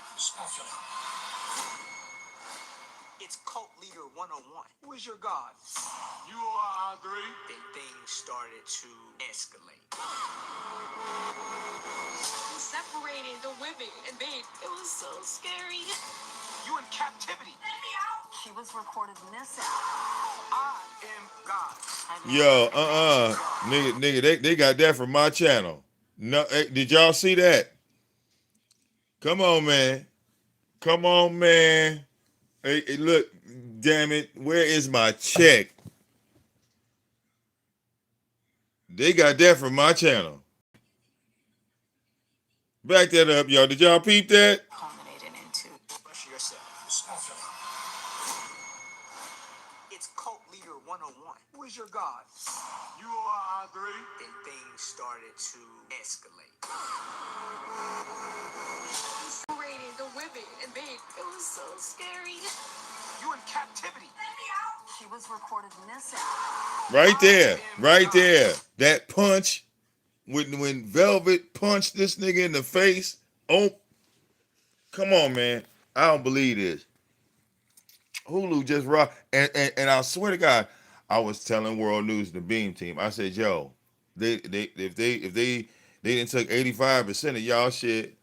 It's cult leader 101. Who is your God? You are Andre. Then things started to escalate. We separated the women and men. It was so scary. You in captivity. She was recorded in this app. I am God. Yo, nigga, they got that from my channel. No, did y'all see that? Come on, man. Come on, man. Hey, look, damn it, where is my check? They got that from my channel. Back that up, y'all. Did y'all peep that? Culminated into. Trust yourself. It's cult leader 101. Who is your God? You are Andre. Then things started to escalate. Separated the women and men. It was so scary. You in captivity. She was recorded in this app. Right there. Right there. That punch. When Velvet punched this nigga in the face. Oh, come on, man. I don't believe this. Hulu just rock. And I swear to God, I was telling World News, the Beam team, I said, yo, if they didn't took 85% of y'all shit,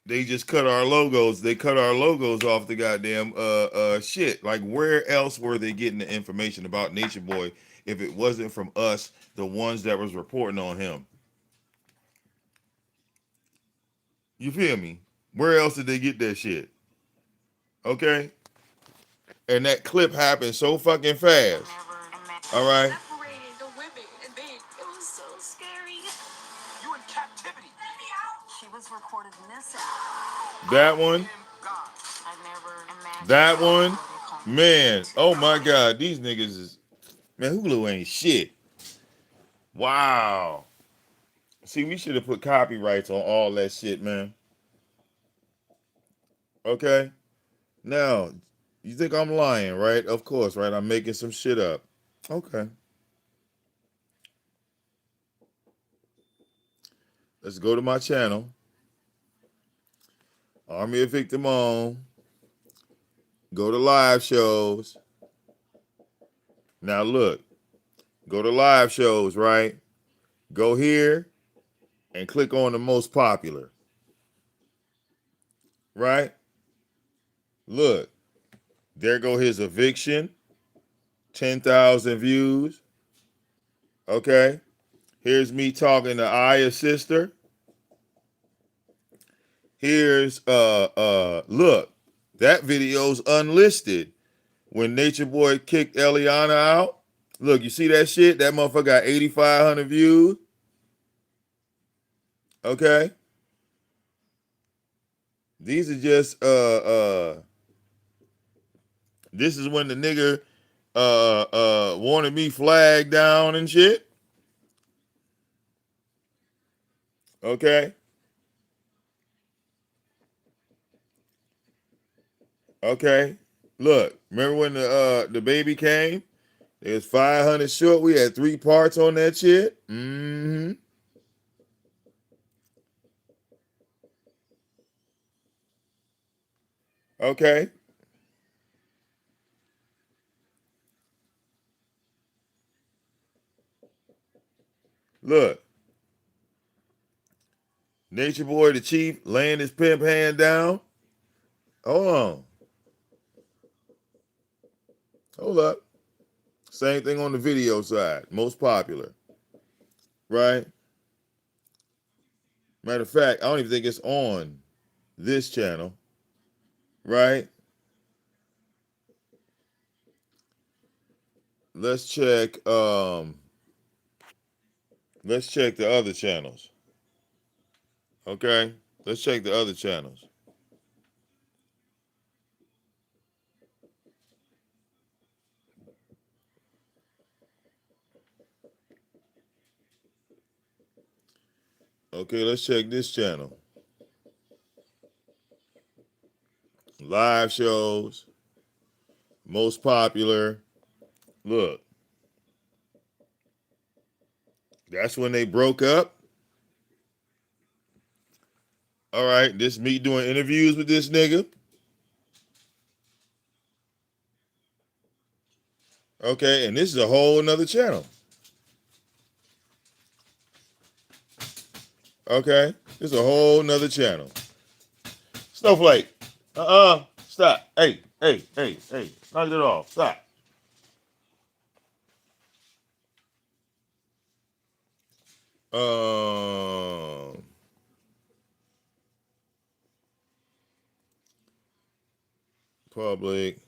they just cut our logos. They cut our logos off the goddamn shit. Like, where else were they getting the information about Nature Boy if it wasn't from us, the ones that was reporting on him? You feel me? Where else did they get that shit? Okay? And that clip happened so fucking fast. All right? Separated the women and men. It was so scary. You in captivity. She was recorded in this app. That one. I never imagined That one. it. Man. Oh my God. These niggas is. Man, Hulu ain't shit. Wow. See, we should have put copyrights on all that shit, man. Okay? Now, you think I'm lying, right? Of course, right? I'm making some shit up. Okay. Let's go to my channel. Army of VicDamoane. Go to live shows. Now look. Go to live shows, right? Go here and click on the most popular, right? Look, there go his eviction, 10,000 views. Okay. Here's me talking to Aya's sister. Here's look, that video's unlisted. When Nature Boy kicked Eliana out. Look, you see that shit? That motherfucker got 8,500 views. Okay. These are just this is when the nigga wanted me flagged down and shit. Okay. Okay. Look, remember when the baby came? It was 500 short. We had 3 parts on that shit. Mm-hmm. Okay. Look. Nature Boy the Chief laying his pimp hand down. Hold on. Hold up. Same thing on the video side. Most popular. Right? Matter of fact, I don't even think it's on this channel. Right? Let's check the other channels. Okay? Let's check the other channels. Okay, let's check this channel. Live shows, most popular. Look, that's when they broke up. All right, this me doing interviews with this nigga. Okay, and this is a whole nother channel. Okay, this is a whole nother channel. Snowflake. Stop. Hey. Knock it off. Stop. Um, Public,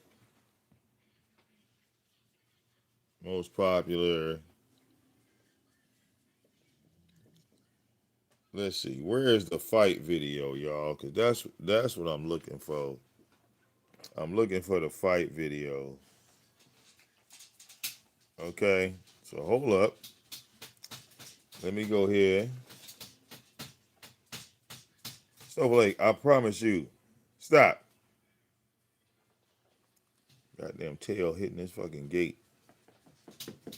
most popular. Let's see. Where is the fight video, y'all? Cause that's what I'm looking for. I'm looking for the fight video. Okay. So hold up. Let me go here. Snowflake, I promise you. Stop. Goddamn tail hitting this fucking gate.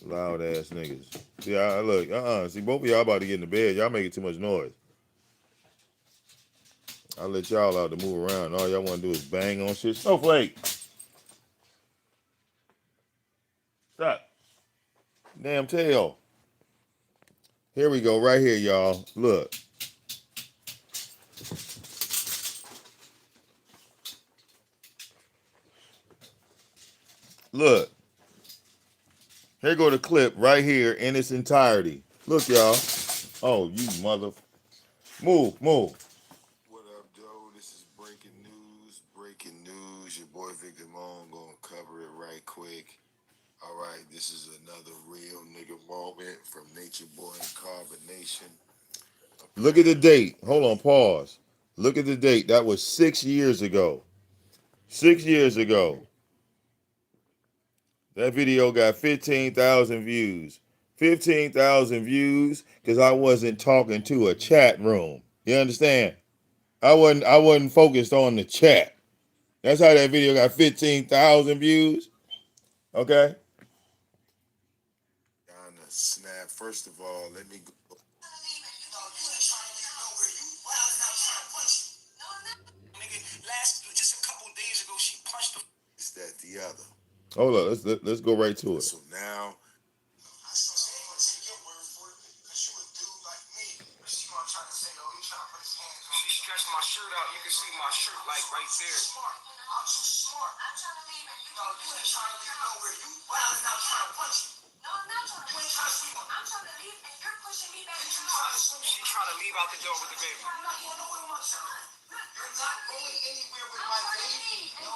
Loud ass niggas. See, look, see, both of y'all about to get in the bed. Y'all making too much noise. I let y'all out to move around. All y'all want to do is bang on shit. Snowflake. Stop. Damn tail. Here we go, right here, y'all. Look. Look. Here go the clip right here in its entirety. Look, y'all. Oh, you mother. Move. What up, Joe? This is breaking news. Breaking news. Your boy VicDamoane gonna cover it right quick. All right, this is another real nigga moment from Nature Boy and Carbonation. Look at the date. Hold on, pause. Look at the date. That was 6 years ago. 6 years ago. That video got 15,000 views. 15,000 views because I wasn't talking to a chat room. You understand? I wasn't focused on the chat. That's how that video got 15,000 views. Okay? On the snap. First of all, let me go. Just a couple days ago, she punched him. It's that the other. Hold on. Let's go right to it. So now my shirt out. You can see my shirt like right there. I'm too smart. I'm trying to leave. No, you ain't trying to leave nowhere. You wilding out trying to punch me. No, I'm not trying to. You ain't trying to sweep. I'm trying to leave, and you're pushing me back. She trying to leave out the door with the baby. I'm not going nowhere with my child. You're not going anywhere with my baby. No.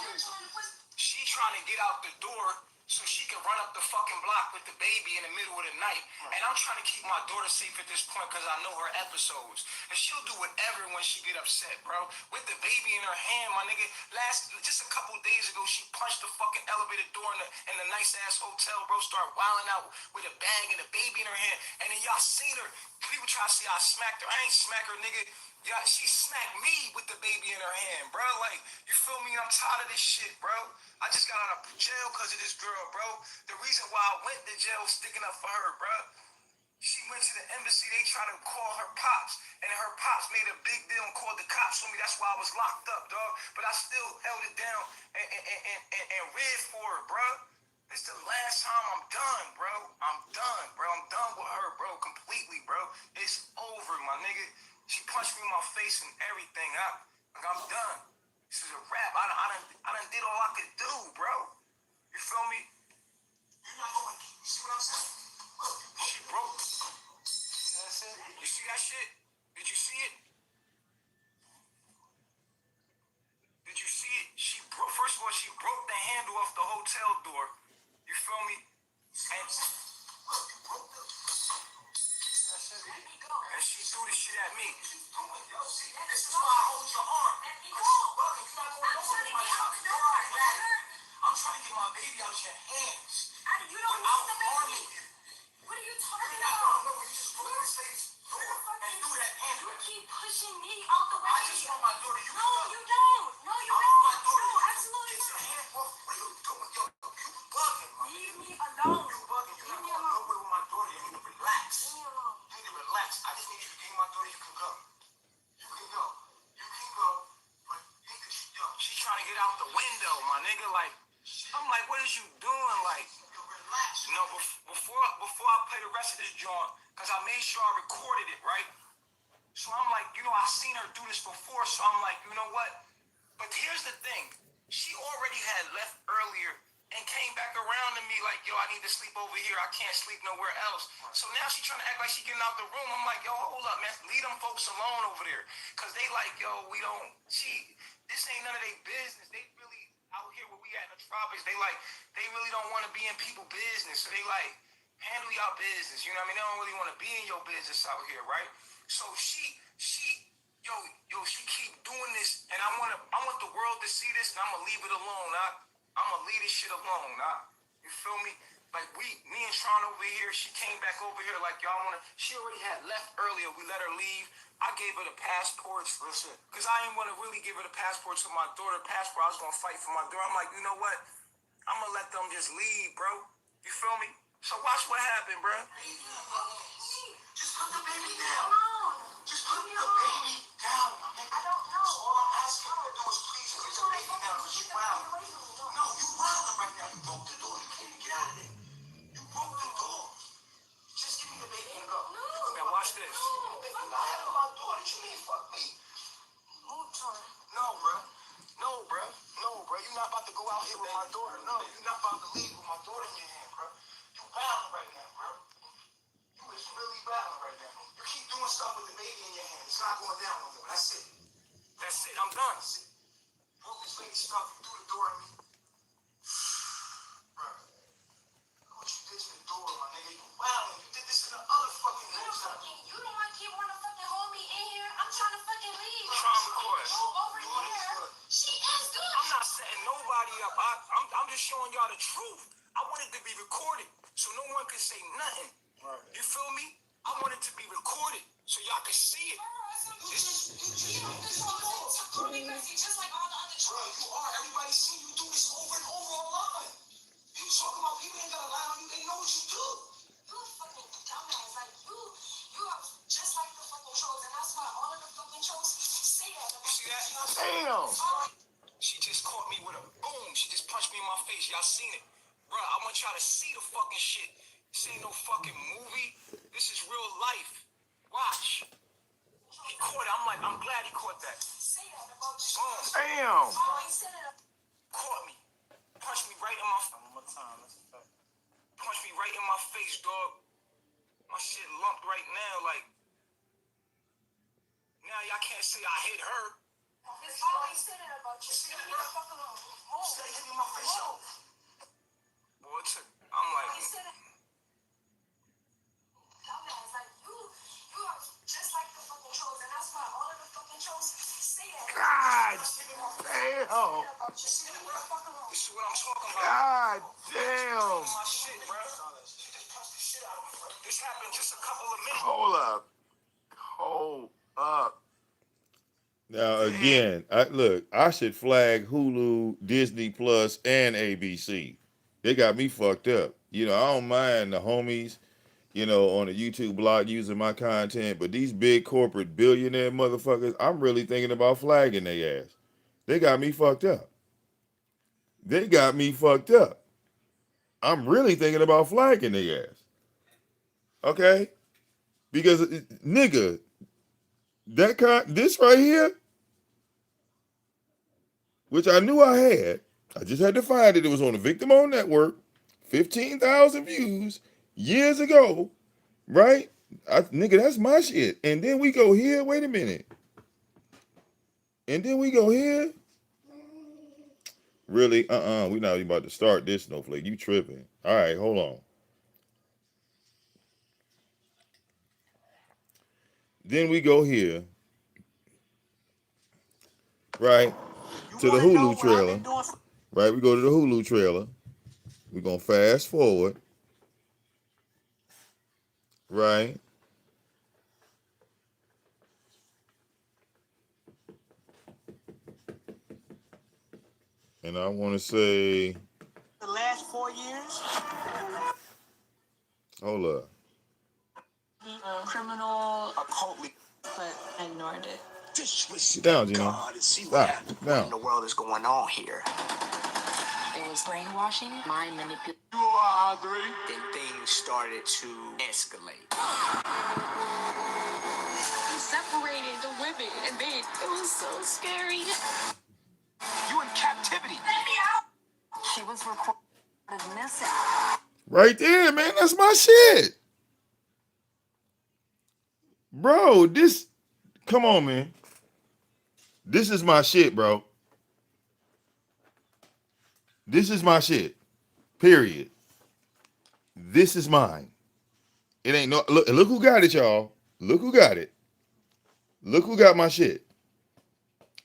She trying to get out the door so she can run up the fucking block with the baby in the middle of the night. And I'm trying to keep my daughter safe at this point because I know her episodes. And she'll do whatever when she get upset, bro. With the baby in her hand, my nigga. Just a couple days ago, she punched the fucking elevator door in the nice-ass hotel, bro. Started wilding out with a bag and a baby in her hand. And then y'all seen her. People try to say I smacked her. I ain't smack her, nigga. Yeah, she smacked me with the baby in her hand, bro. Like, you feel me? I'm tired of this shit, bro. I just got out of jail because of this girl, bro. The reason why I went to jail sticking up for her, bro. She went to the embassy. They tried to call her pops. And her pops made a big deal and called the cops on me. That's why I was locked up, dog. But I still held it down and read for her, bro. It's the last time I'm done, bro. I'm done, bro. I'm done with her, bro. Completely, bro. It's over, my nigga. She punched me in my face and everything. I'm done. This is a wrap. I done did all I could do, bro. You feel me? You're not going. You see what I'm saying? Look, she broke. You know what I'm saying? You see that shit? Did you see it? Did you see it? She broke. First of all, she broke the handle off the hotel door. You feel me? And look, you broke the. And she threw this shit at me. Yo, see, this is why I hold your arm. I'm trying to get my baby out your hands. You don't want the baby. What are you talking about? No, you just put this face and do that hand. You keep pushing me out the way. I just want my daughter. No, you don't. No, you don't. No, absolutely not. Get your hand off. What are you doing? Yo, you bugging. Leave me alone. You bugging. You're not going nowhere with my daughter. You need to relax. Leave me alone. You need to relax. I just need you to give my daughter. You can go. You can go. You can go. But yo, she's trying to get out the window, my nigga. Like, I'm like, what is you doing? Like, relax. You know, before I play the rest of this joint, because I made sure I recorded it, right? So I'm like, you know, I seen her do this before, so I'm like, you know what? But here's the thing. She already had left earlier and came back around to me like, yo, I need to sleep over here. I can't sleep nowhere else. So now she's trying to act like she getting out the room. I'm like, yo, hold up, man. Leave them folks alone over there. Because they like, yo, this ain't none of their business. They really out here where we at in the tropics, they really don't want to be in people's business. So they like, handle y'all business. You know what I mean? They don't really want to be in your business out here, right? So she keep doing this, and I want the world to see this, and I'm gonna leave it alone. I'm gonna leave this shit alone. You feel me? Like me and Sean over here, she came back over here like y'all she already had left earlier. We let her leave. I gave her the passports, because I didn't want to really give her the passports to my daughter. Passport, I was gonna fight for my daughter. I'm like, you know what? I'm gonna let them just leave, bro. You feel me? So watch what happened, bro. Just put the baby down. Just put the baby down. I don't know. All I'm asking you to do is please put the baby down, because you wild. No, you wild right now. You broke the door. You can't get out of there. You broke the door. Just give me the baby and go. Now watch this. I have my daughter. You mean fuck me? No, bro. You're not about to go out here with my daughter. No, you're not about to leave with my daughter in your hand, bro. You wilding right now, bro. You is really wilding right now. You keep doing stuff with the baby in your hand. It's not going down no more. That's it. I'm done. Broke this lady stuff. You threw the door at me. Bro. Look what you did to the door, my nigga. You wilding. You did this to the other fucking niggas. You don't want to want to fucking hold me in here. I'm trying to fucking leave. Trying to record. Go over here. She is good. I'm not setting nobody up. I'm just showing y'all the truth. I want it to be recorded so no one can say nothing. Right. You feel me? I want it to be recorded so y'all can see it. Just like all the other Bro, you are. Everybody see you do this over and over online. You talking about people ain't gonna lie on you. They know what you do. You a fucking dumbass. Like you are just like the fucking trolls, and that's why all of the fucking trolls say that. You see that? Damn. She just caught me with a boom. She just punched me in my face. Y'all seen it. Bro, I want y'all to see the fucking shit. This ain't no fucking movie. This is real life. Watch. He caught it. I'm glad he caught that. Caught me. Punched me right in my face. One more time. Punched me right in my face, dog. My shit lumped right now. Like, now y'all can't say I hit her. It's always said it about you. Leave me the fuck alone. Move. Stay hitting my face, yo. Boy, I'm like, You said it. Dumbass, like you are just like the fucking trolls, and that's why all of the fucking trolls say that. God Damn. this is what I'm talking about. God damn. My shit, bro. This happened just a couple of minutes. Hold up. Now again, I should flag Hulu, Disney Plus, and ABC. They got me fucked up. You know, I don't mind the homies, you know, on the YouTube blog using my content, but these big corporate billionaire motherfuckers, I'm really thinking about flagging their ass. They got me fucked up. They got me fucked up. I'm really thinking about flagging their ass. Okay? Because nigga, this right here, which I knew I had. I just had to find it. It was on the VicDamoane network, 15,000 views years ago, right? Nigga, that's my shit. And then we go here. Wait a minute. And then we go here. Really? We not even about to start this, Snowflake. You tripping. All right, hold on. Then we go here, right? To the Hulu trailer. Right? We go to the Hulu trailer. We're going to fast forward. Right? And I want to say, The last 4 years? hold up. Criminal, Occult. but I ignored it. Sit down, Gino. God, and see Stop. what Sit in down. the world is going on here. It was brainwashing, mind manipulation. You are Andre. Then things started to escalate. We separated the women, and it was so scary. You in captivity. She was recorded missing. Right there, man. That's my shit. Bro, come on, man. This is my shit, bro. This is my shit. Period. This is mine. It ain't no, look who got it, y'all. Look who got it. Look who got my shit.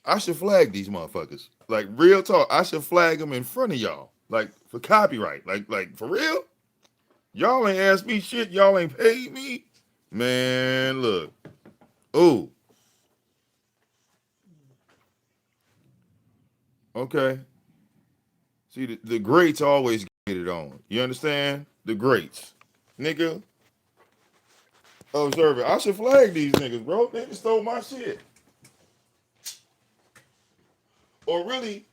I should flag these motherfuckers. Like, real talk. I should flag them in front of y'all. Like, for copyright. Like for real? Y'all ain't asked me shit. Y'all ain't paid me. Man, look. Ooh. Okay. See, the greats always get it on. You understand? The greats. Nigga. Observe it. I should flag these niggas, bro. They just stole my shit. Or really,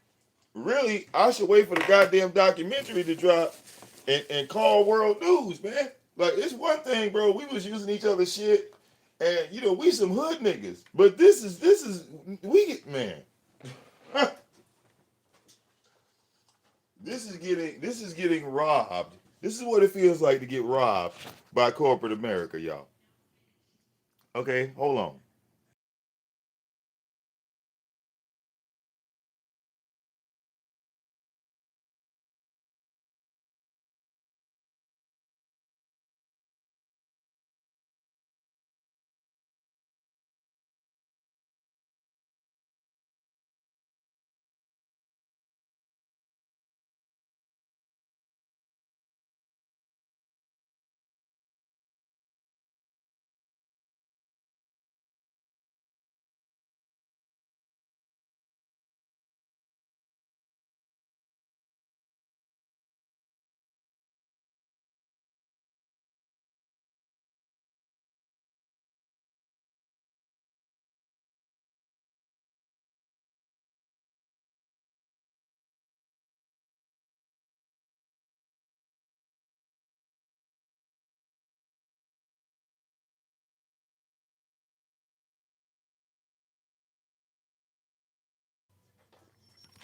I should wait for the goddamn documentary to drop and call world news, man. Like, it's one thing, bro. We was using each other's shit, and you know, we some hood niggas. But this is we get, man. This is getting robbed. This is what it feels like to get robbed by corporate America, y'all. Okay, hold on.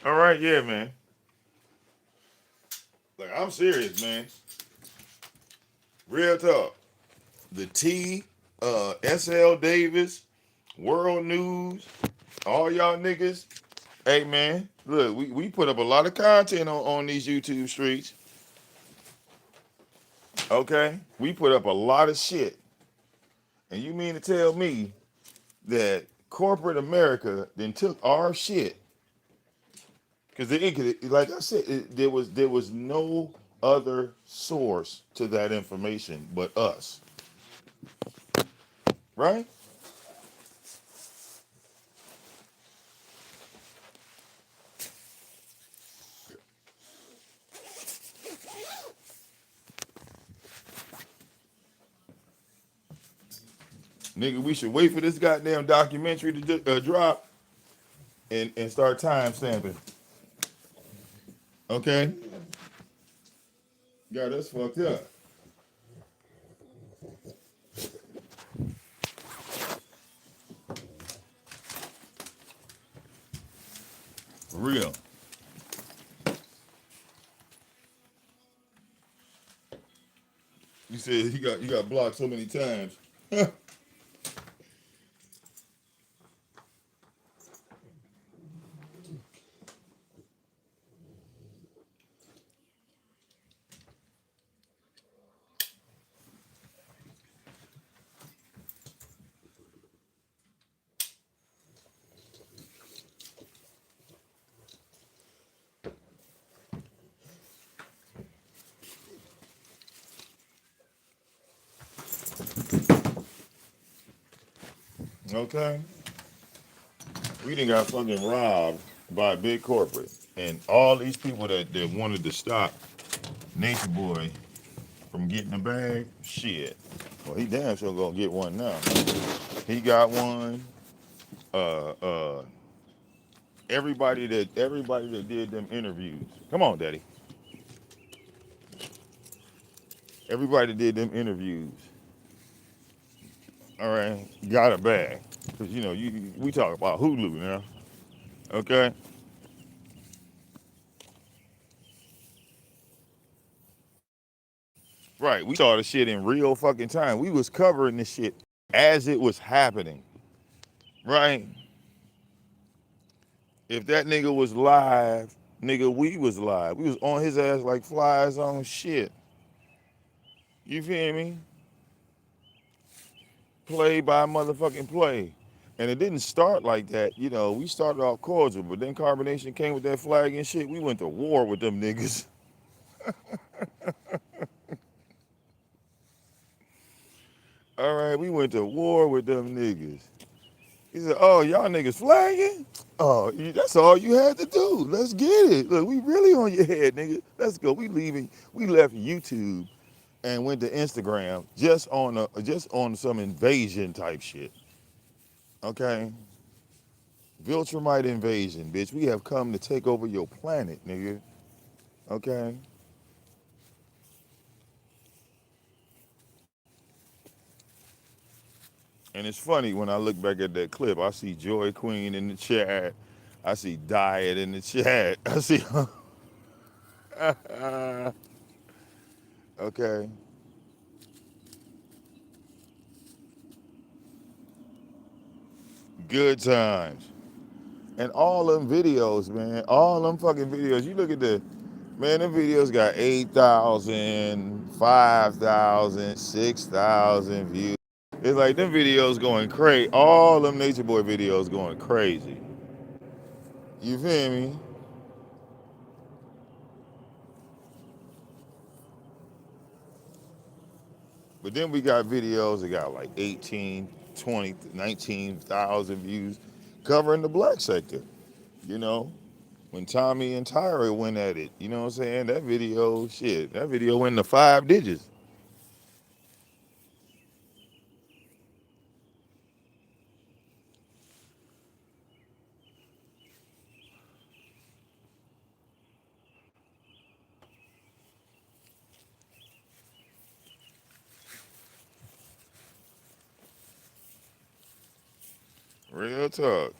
All right, yeah, man. Like I'm serious, man. Real talk. The T, SL Davis, World News, all y'all niggas. Hey man, look, we put up a lot of content on these YouTube streets. Okay? We put up a lot of shit. And you mean to tell me that corporate America then took our shit? Because like I said, there was no other source to that information but us, right? Nigga, we should wait for this goddamn documentary to drop and start time stamping. Okay? Yeah, that's fucked up. For real. You said you got blocked so many times. Okay? We done got fucking robbed by big corporate. And all these people that wanted to stop Nature Boy from getting a bag, shit. Well, he damn sure gonna get one now. He got one. Uh, uh, everybody that did them interviews. Come on, Daddy. Everybody that did them interviews. All right, got a bag. Cause you know we talk about Hulu now. Okay. Right. We saw the shit in real fucking time. We was covering this shit as it was happening. Right. If that nigga was live, nigga, we was live. We was on his ass like flies on shit. You feel me? Play by motherfucking play. And it didn't start like that. You know, we started off cordial, but then Carbonation came with that flag and shit. We went to war with them niggas. All right, we went to war with them niggas. He said, oh, y'all niggas flagging? Oh, that's all you had to do. Let's get it. Look, we really on your head, nigga. Let's go. We leaving. We left YouTube and went to Instagram just on some invasion type shit. Okay? Viltrumite invasion, bitch. We have come to take over your planet, nigga. Okay? And it's funny when I look back at that clip, I see Joy Queen in the chat. I see Diet in the chat. I see okay. Good times. And all them videos, man, all them fucking videos. You look at man, them videos got 8,000, 5,000, 6,000 views. It's like them videos going crazy. All them Nature Boy videos going crazy. You feel me? But then we got videos that got like 18, 20, 19,000 views covering the black sector, you know? When Tommy and Tyra went at it, you know what I'm saying? That video, shit, that video went to 5 digits. Real talk.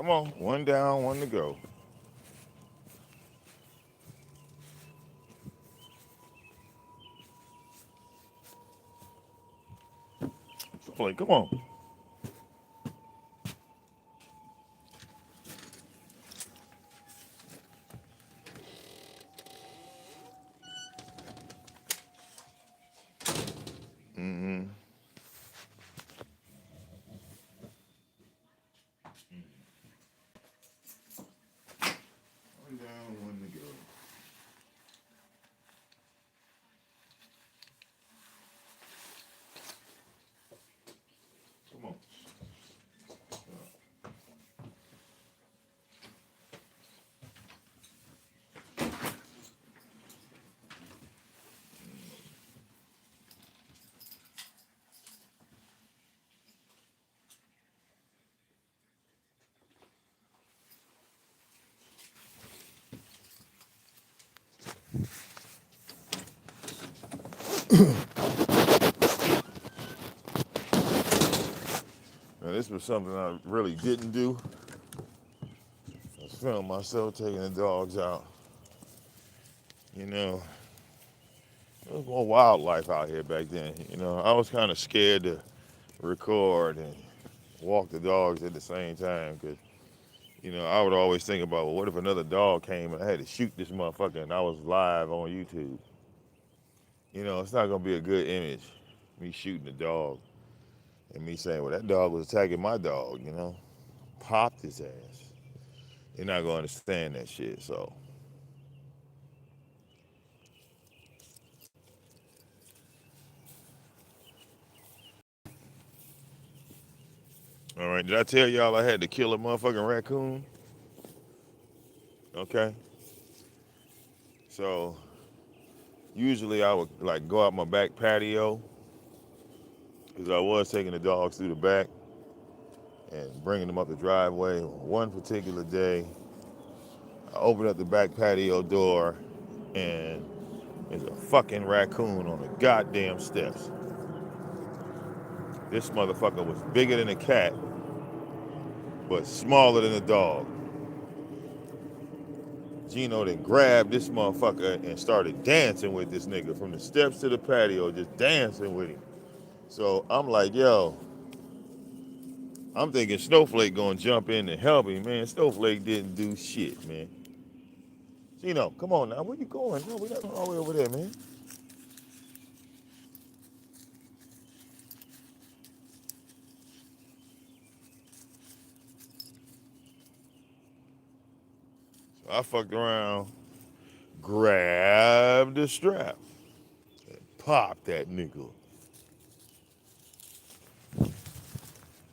Come on, one down, one to go. Play, come on. Mm-hmm. One down, one to go. Come on. Now, this was something I really didn't do. I filmed myself taking the dogs out. You know, there was more wildlife out here back then. You know, I was kind of scared to record and walk the dogs at the same time because, you know, I would always think about, well, what if another dog came and I had to shoot this motherfucker and I was live on YouTube? You know, it's not going to be a good image, me shooting the dog and me saying, well, that dog was attacking my dog, you know? Popped his ass. You're not going to understand that shit, so. All right, did I tell y'all I had to kill a motherfucking raccoon? Okay. So, usually I would, like, go out my back patio because I was taking the dogs through the back and bringing them up the driveway. One particular day, I opened up the back patio door and there's a fucking raccoon on the goddamn steps. This motherfucker was bigger than a cat, but smaller than a dog. Gino then grabbed this motherfucker and started dancing with this nigga from the steps to the patio, just dancing with him. So I'm like, yo, I'm thinking Snowflake gonna jump in and help him, man. Snowflake didn't do shit, man. Gino, come on now, where you going? No, we're not going all the way over there, man. So I fucked around, grabbed the strap, and popped that nigga.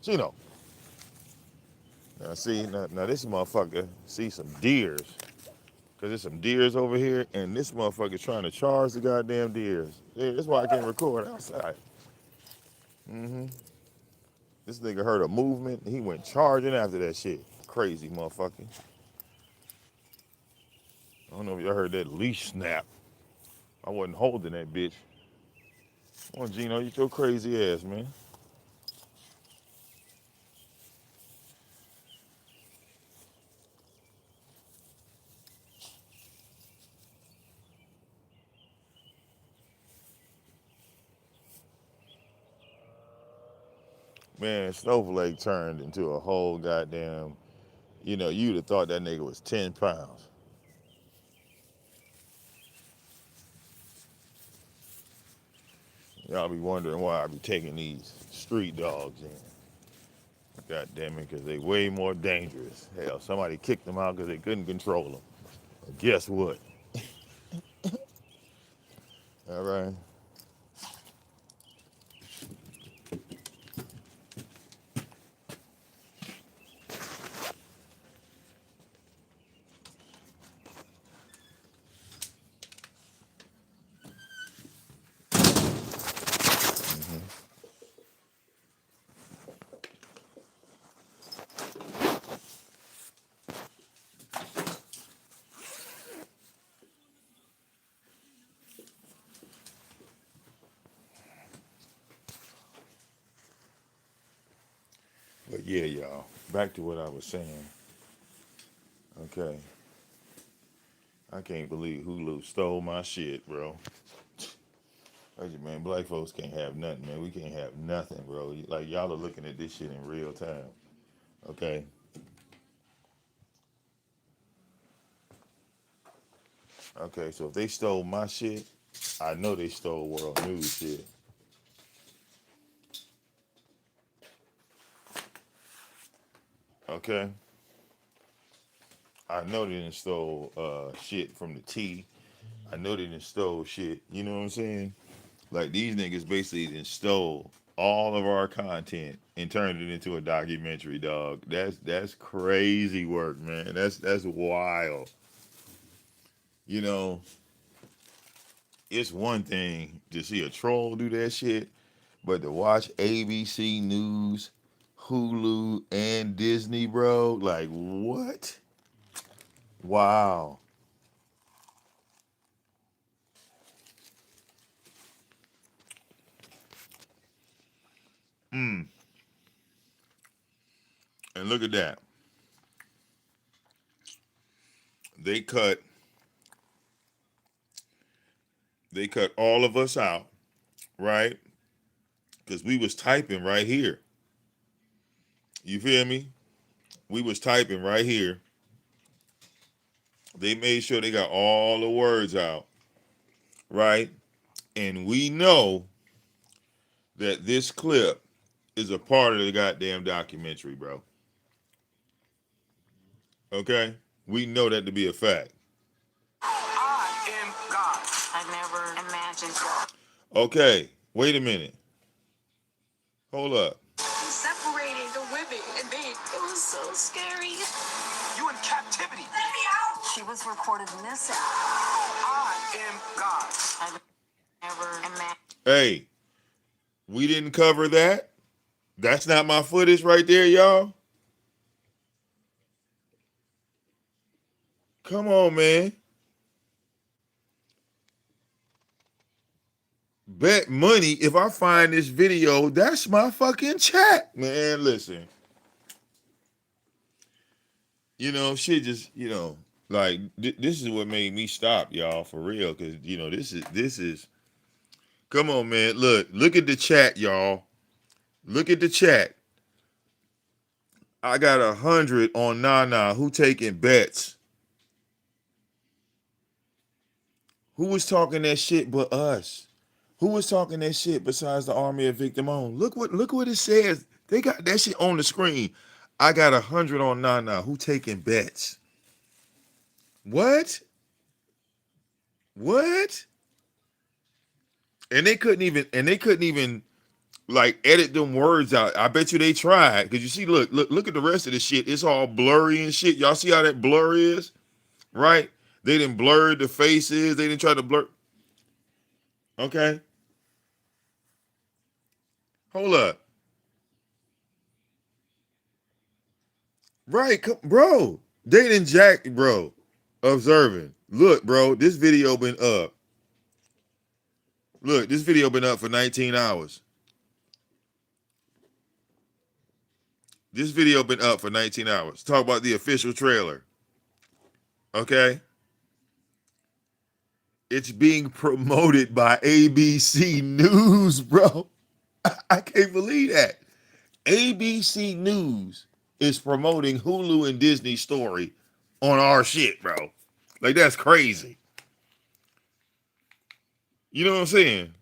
Gino. Now see, now this motherfucker see some deers. Cause there's some deers over here, and this motherfucker trying to charge the goddamn deers. Yeah, that's why I can't record outside. Mm-hmm. This nigga heard a movement, and he went charging after that shit. Crazy motherfucker. I don't know if y'all heard that leash snap. I wasn't holding that bitch. Come on, Gino, you your crazy ass, man. Man, Snowflake turned into a whole goddamn, you know, you'd have thought that nigga was 10 pounds. Y'all be wondering why I be taking these street dogs in. God damn it, because they way more dangerous. Hell, somebody kicked them out because they couldn't control them. But guess what? All right. But yeah, y'all, back to what I was saying. Okay. I can't believe Hulu stole my shit, bro. Man, black folks can't have nothing, man. We can't have nothing, bro. Like, y'all are looking at this shit in real time. Okay. Okay, so if they stole my shit, I know they stole world news shit. Okay. I know they didn't stole shit from the T. I know they didn't stole shit. You know what I'm saying? Like, these niggas basically didn't stole all of our content and turned it into a documentary, dog. That's crazy work, man. That's wild. You know, it's one thing to see a troll do that shit, but to watch ABC News, Hulu, and Disney, bro, like, what? Wow. Mm. And look at that. They cut they cut all of us out, right? Because we was typing right here. You feel me? We was typing right here. They made sure they got all the words out, right? And we know that this clip is a part of the goddamn documentary, bro. Okay? We know that to be a fact. I am God. I never imagined God. Okay, wait a minute. Hold up. Separating the women and me. It was so scary. You in captivity. Let me out. She was reported missing. I am God. I never imagined. Hey, we didn't cover that. That's not my footage right there, y'all. Come on, man. Bet money if I find this video, that's my fucking chat. Man, listen. You know, shit just, like this is what made me stop, y'all, for real. Cause this is come on, man. Look at the chat, y'all. Look at the chat. I got 100 on Nana. Who taking bets? Who was talking that shit but us? Who was talking that shit besides the army of VicDamoane? Look what it says. They got that shit on the screen. I got 100 on Nana. Who taking bets? What? What? And they couldn't even like edit them words out. I bet you they tried. Cause you see, look at the rest of the shit. It's all blurry and shit. Y'all see how that blur is? Right? They didn't blur the faces. They didn't try to blur. Okay. Hold up. Right, bro. They didn't jack, bro. Observing. Look, bro, this video been up. Look, this video been up for 19 hours. This video been up for 19 hours. Talk about the official trailer. Okay? It's being promoted by ABC News, bro. I can't believe that. ABC News is promoting Hulu and Disney story on our shit, bro. Like, that's crazy. You know what I'm saying?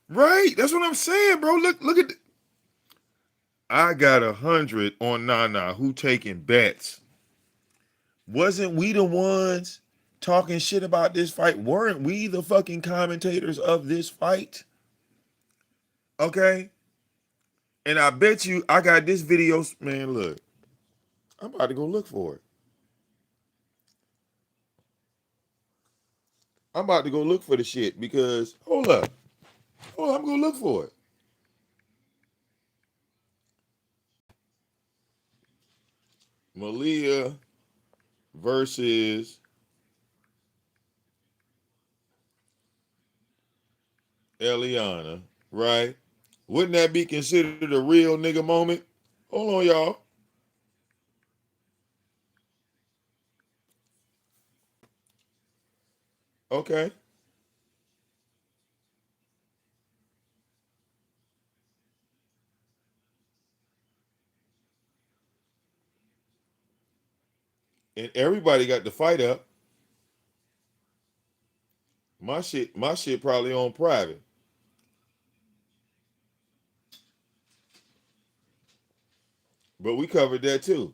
Right? That's what I'm saying, bro. Look at I got 100 on Nana. Who taking bets? Wasn't we the ones talking shit about this fight? Weren't we the fucking commentators of this fight? Okay? And I bet you I got this video. Man, look. I'm about to go look for it. I'm about to go look for the shit because, hold up. Hold up, I'm going to look for it. Malia versus Eliana, right? Wouldn't that be considered a real nigga moment? Hold on, y'all. Okay. And everybody got the fight up. My shit probably on private. But we covered that too.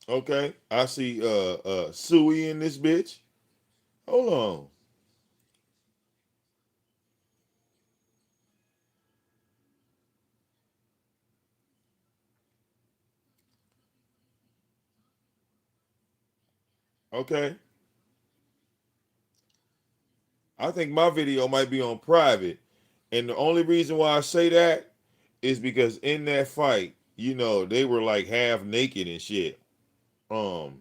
Okay. I see Suey in this bitch. Hold on. Okay. I think my video might be on private. And the only reason why I say that is because in that fight, they were like half naked and shit. Um,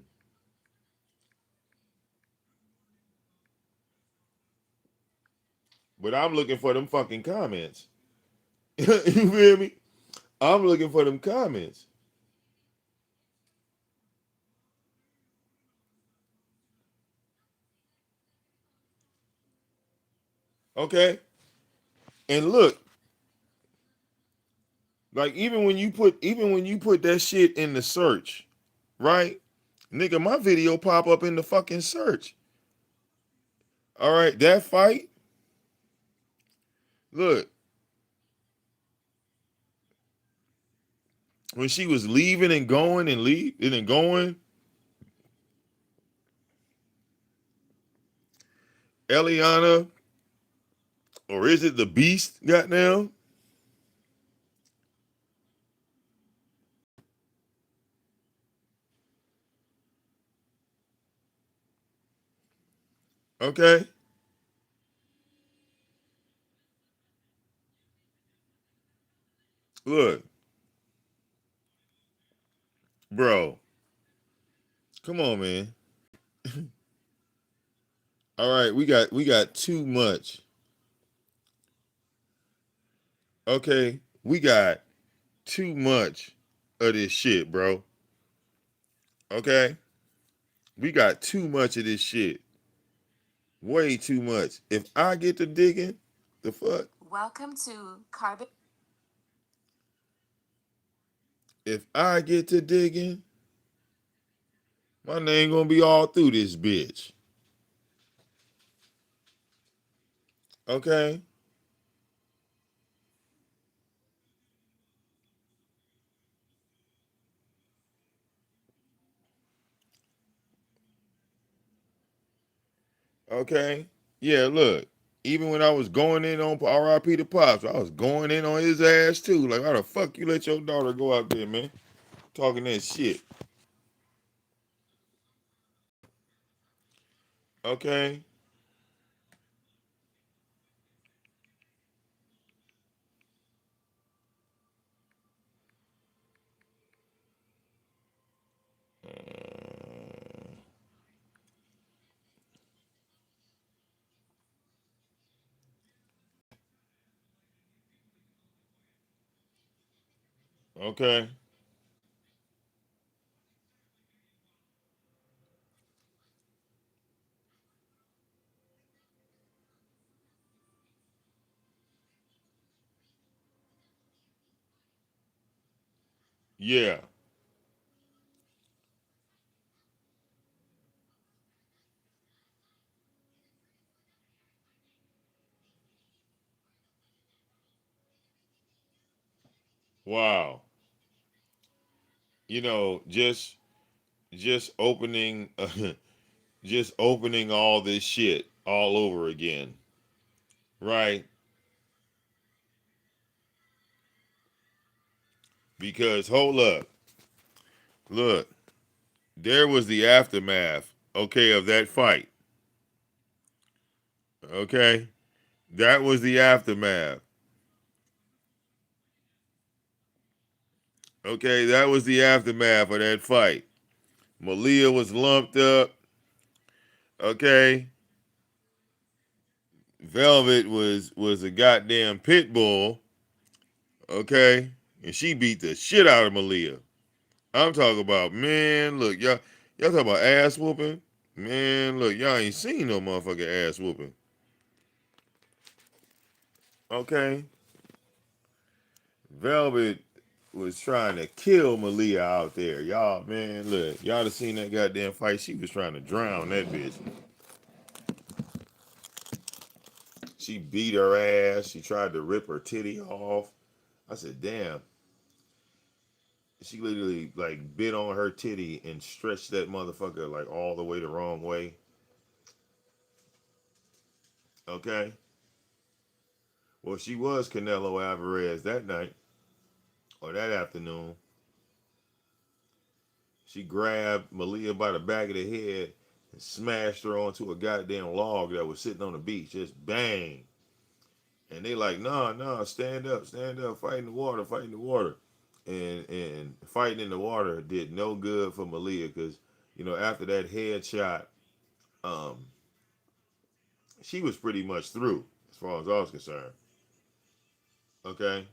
but I'm looking for them fucking comments. You feel me? I'm looking for them comments. Okay? And look, like even when you put that shit in the search, right? Nigga, my video pop up in the fucking search. All right, that fight, look, when she was leaving and going and leaving and going, Eliana, or is it the Beast? Goddamn. Okay, look, bro, come on, man. All right, we got too much. Okay, we got too much of this shit, bro. Okay, we got too much of this shit. Way too much. If I get to digging, the fuck. Welcome to Carbon. If I get to digging, my name gonna be all through this bitch. Okay. Okay. Yeah, look. Even when I was going in on RIP to Pops, I was going in on his ass too. Like, how the fuck you let your daughter go out there, man? Talking that shit. Okay. Okay. Yeah. Wow. Just opening just opening all this shit all over again. Right? Because hold up. Look, there was the aftermath, okay, of that fight. Okay? That was the aftermath. Okay, that was the aftermath of that fight. Malia was lumped up. Okay? Velvet was a goddamn pit bull. Okay? And she beat the shit out of Malia. I'm talking about, man, look, y'all talking about ass whooping? Man, look, y'all ain't seen no motherfucking ass whooping. Okay? Velvet was trying to kill Malia out there. Y'all, man, look, y'all have seen that goddamn fight. She was trying to drown that bitch. She beat her ass. She tried to rip her titty off. I said, damn. She literally like bit on her titty and stretched that motherfucker like all the way the wrong way. Okay? Well, she was Canelo Alvarez that night or that afternoon. She grabbed Malia by the back of the head and smashed her onto a goddamn log that was sitting on the beach. Just bang. And they like, nah, stand up, fight in the water, fight in the water. And fighting in the water did no good for Malia because, you know, after that headshot, um, she was pretty much through as far as I was concerned. Okay?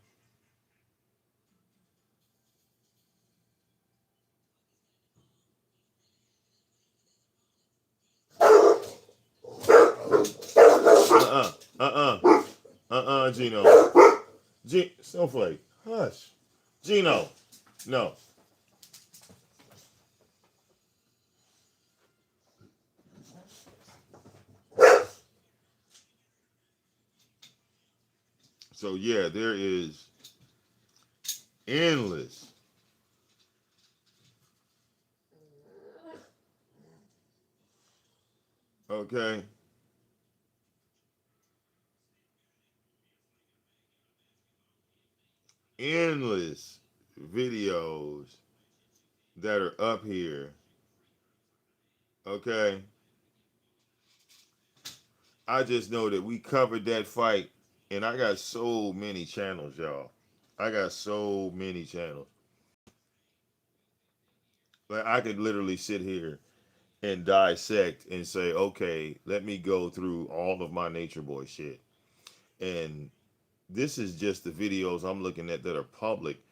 Uh-uh, Gino. Snowflake, hush. Gino, no. So yeah, there is endless. Okay, endless videos that are up here. Okay, I just know that we covered that fight, and I got so many channels, y'all. I got so many channels. Like I could literally sit here and dissect and say, okay, let me go through all of my Nature Boy shit. And this is just the videos I'm looking at that are public.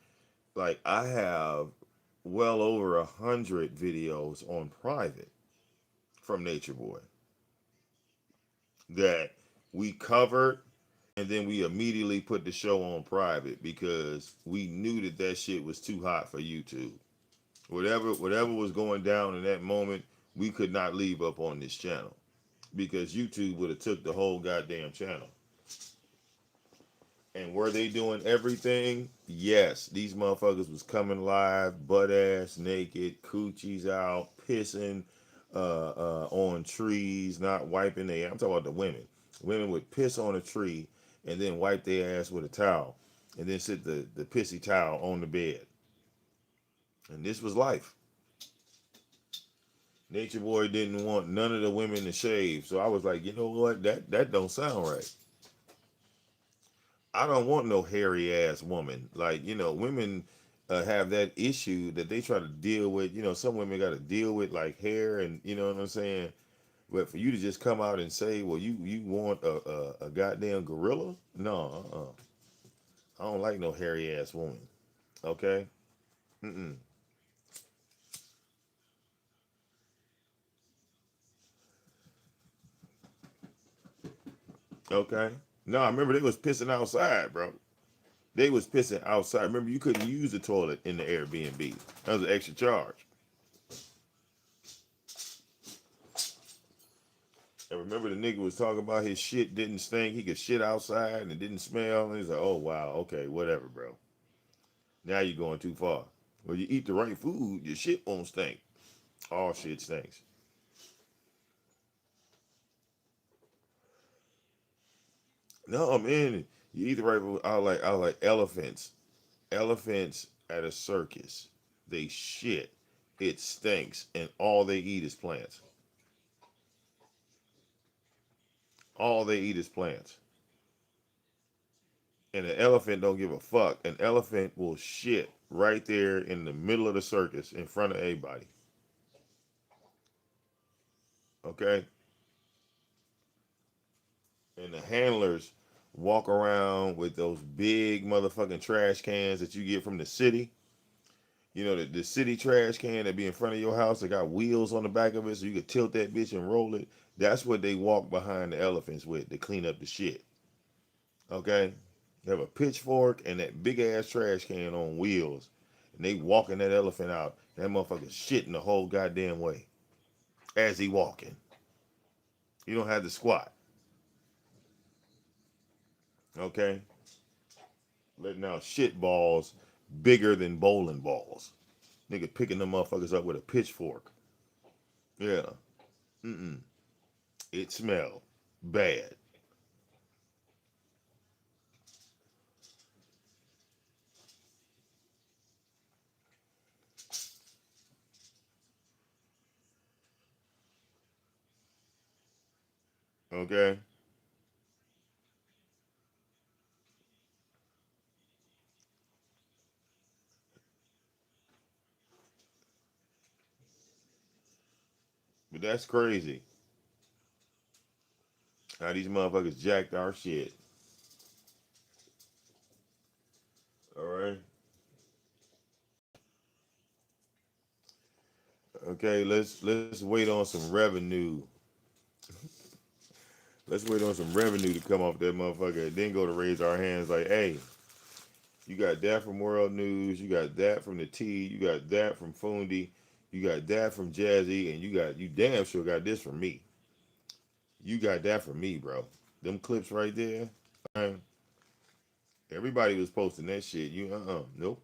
Like I have well over 100 videos on private from Nature Boy that we covered, and then we immediately put the show on private because we knew that that shit was too hot for YouTube. Whatever was going down in that moment, we could not leave up on this channel because YouTube would have took the whole goddamn channel. And were they doing everything? Yes. These motherfuckers was coming live, butt ass naked, coochies out, pissing on trees, not wiping their. I'm talking about the women. Women would piss on a tree and then wipe their ass with a towel, and then sit the pissy towel on the bed. And this was life. Nature Boy didn't want none of the women to shave, so I was like, you know what? That don't sound right. I don't want no hairy ass woman. Like, you know, women have that issue that they try to deal with. You know, some women got to deal with like hair and, you know what I'm saying? But for you to just come out and say, well, you want a goddamn gorilla? No, I don't like no hairy ass woman. Okay? Mm-mm. Okay? No, I remember they was pissing outside, bro. They was pissing outside. Remember, you couldn't use the toilet in the Airbnb. That was an extra charge. And remember the nigga was talking about his shit didn't stink. He could shit outside and it didn't smell. And he's like, oh, wow, okay, whatever, bro. Now you're going too far. Well, you eat the right food, your shit won't stink. All shit stinks. No, man, you eat the right food. I like elephants. Elephants at a circus. They shit. It stinks. And all they eat is plants. All they eat is plants. And an elephant don't give a fuck. An elephant will shit right there in the middle of the circus in front of everybody. Okay? And the handlers walk around with those big motherfucking trash cans that you get from the city. You know, the city trash can that be in front of your house that got wheels on the back of it so you could tilt that bitch and roll it. That's what they walk behind the elephants with to clean up the shit. Okay? They have a pitchfork and that big ass trash can on wheels. And they walking that elephant out. That motherfucker shitting the whole goddamn way as he walking. You don't have to squat. Okay? Letting out shit balls bigger than bowling balls. Nigga picking them motherfuckers up with a pitchfork. Yeah. Mm-mm. It smell bad. Okay? But that's crazy. How these motherfuckers jacked our shit. Alright? Okay, let's wait on some revenue. Let's wait on some revenue to come off that motherfucker and then go to raise our hands like, hey, you got that from World News, you got that from the T, you got that from Fundi, you got that from Jazzy, and you damn sure got this from me. You got that from me, bro. Them clips right there. Man, everybody was posting that shit. You nope.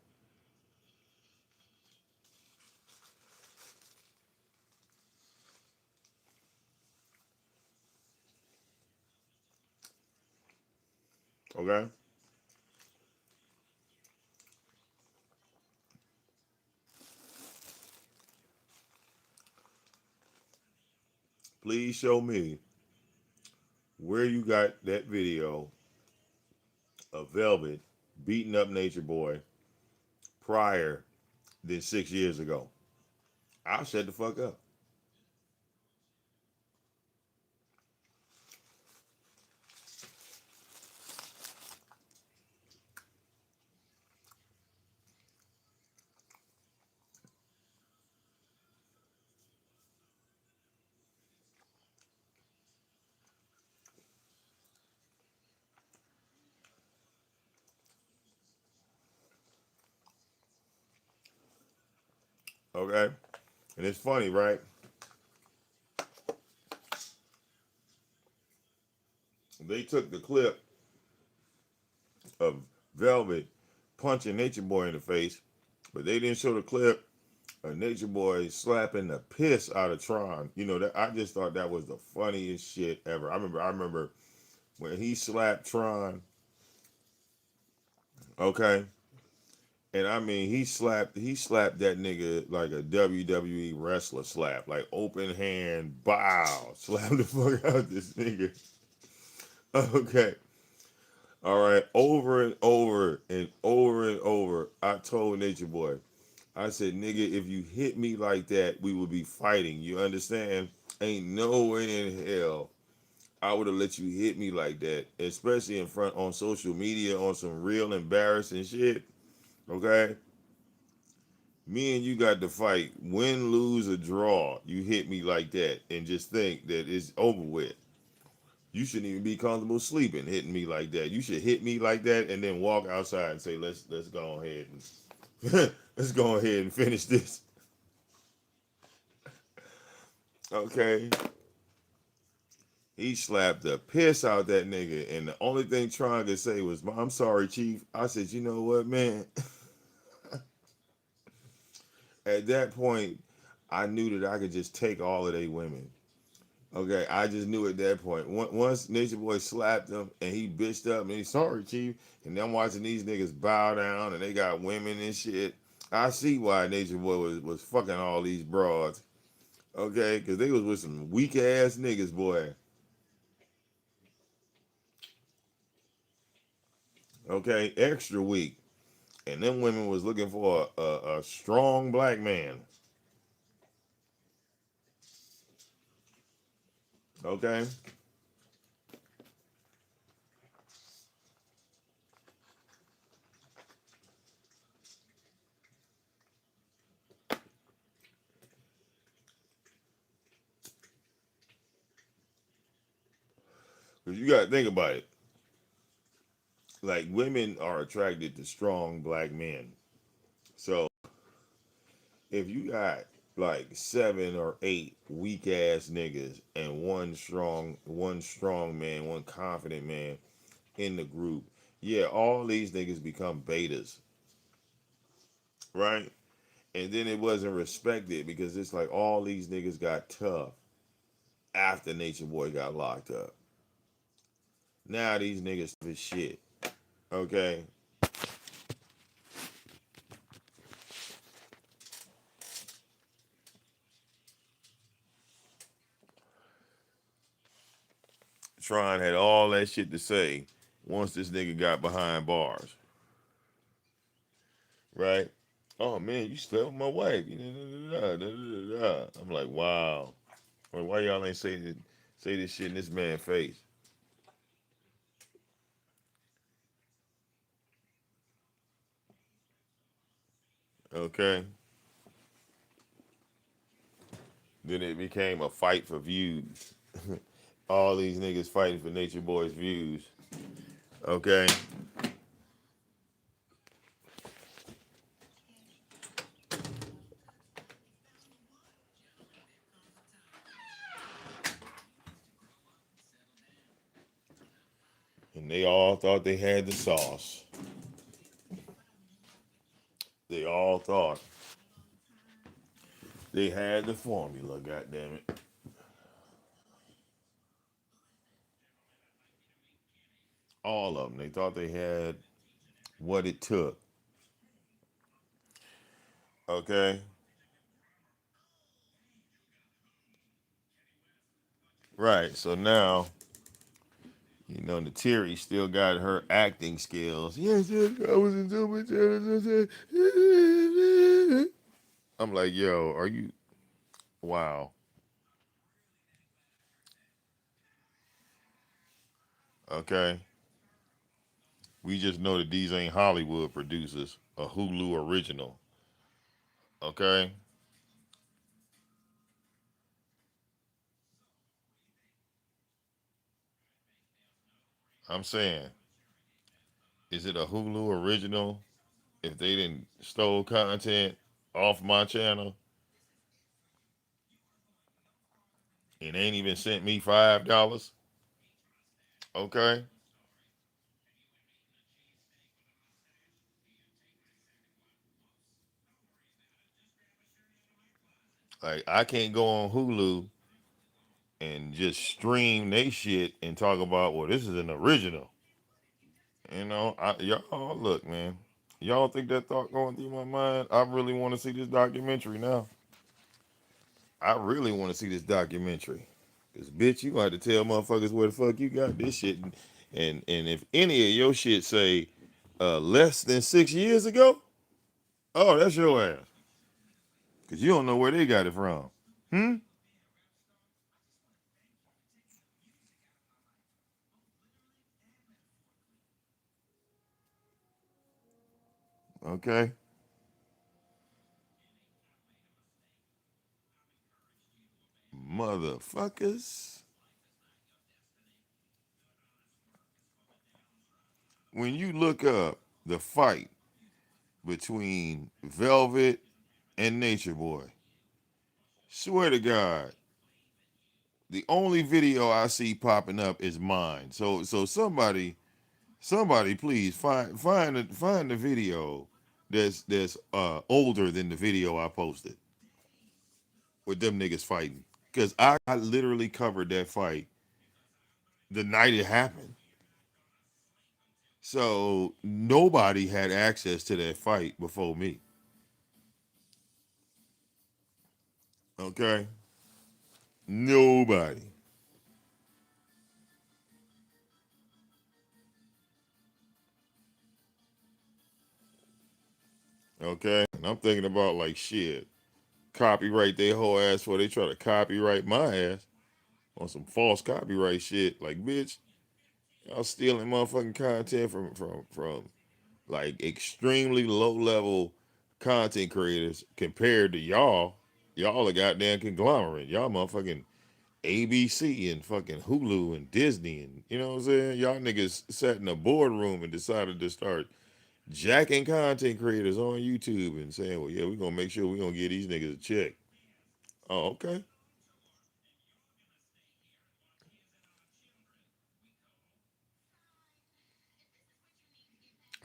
Okay? Please show me where you got that video of Velvet beating up Nature Boy prior than 6 years ago. I'll shut the fuck up. Okay? And it's funny, right? They took the clip of Velvet punching Nature Boy in the face, but they didn't show the clip of Nature Boy slapping the piss out of Tron. You know, that I just thought that was the funniest shit ever. I remember when he slapped Tron, okay? And I mean he slapped that nigga like a WWE wrestler slap, like open hand, bow, slap the fuck out this nigga. Okay. All right, over and over and over and over, I told Nature Boy, I said, nigga, if you hit me like that, we would be fighting. You understand? Ain't no way in hell I would have let you hit me like that, especially in front on social media on some real embarrassing shit. Okay? Me and you got to fight, win, lose, or draw. You hit me like that and just think that it's over with. You shouldn't even be comfortable sleeping hitting me like that. You should hit me like that and then walk outside and say, let's go ahead and let's go ahead and finish this. Okay. He slapped the piss out that nigga, and the only thing trying to say was, "I'm sorry, Chief." I said, "You know what, man?" At that point, I knew that I could just take all of they women. Okay, I just knew at that point. Once Nature Boy slapped him and he bitched up and he's sorry, Chief. And then I'm watching these niggas bow down and they got women and shit. I see why Nature Boy was fucking all these broads. Okay, because they was with some weak ass niggas, boy. Okay, extra weak. And them women was looking for a strong black man. Okay, Cause you gotta think about it. Like women are attracted to strong black men. So if you got like 7 or 8 weak ass niggas and one strong man, one confident man in the group, yeah, all these niggas become betas, right? And then it wasn't respected because it's like all these niggas got tough after Nature Boy got locked up. Now these niggas tough as shit. Okay. Tron had all that shit to say once this nigga got behind bars. Right? Oh man, you slept with my wife. I'm like, wow. Well, why y'all ain't say this shit in this man's face? Okay. Then it became a fight for views. All these niggas fighting for Nature Boy's views. Okay. And they all thought they had the sauce. They all thought they had the formula, goddammit. All of them. They thought they had what it took. Okay. Right. So now, the Terry still got her acting skills. Yes, yes, I was in so much. I'm like, yo, are you? Wow. Okay. We just know that these ain't Hollywood producers, a Hulu original. Okay. I'm saying, is it a Hulu original if they didn't stole content off my channel and ain't even sent me $5? Okay. Like I can't go on Hulu and just stream they shit and talk about, well, this is an original. Y'all look, man. Y'all think that thought going through my mind? I really want to see this documentary now. I really want to see this documentary. Cause bitch, you gonna have to tell motherfuckers where the fuck you got this shit, and if any of your shit say less than 6 years ago, oh, that's your ass. Cause you don't know where they got it from. Hmm. Okay. Motherfuckers. When you look up the fight between Velvet and Nature Boy, swear to God, the only video I see popping up is mine. So somebody please find the video that's older than the video I posted with them niggas fighting. Cause I literally covered that fight the night it happened. So nobody had access to that fight before me. Okay? Nobody. Okay? And I'm thinking about like shit. Copyright their whole ass before they try to copyright my ass on some false copyright shit. Like, bitch, y'all stealing motherfucking content from like extremely low level content creators compared to y'all. Y'all a goddamn conglomerate. Y'all motherfucking ABC and fucking Hulu and Disney and you know what I'm saying? Y'all niggas sat in a boardroom and decided to start jacking content creators on YouTube and saying, well, yeah, we're gonna make sure we're gonna give these niggas a check. Oh, okay.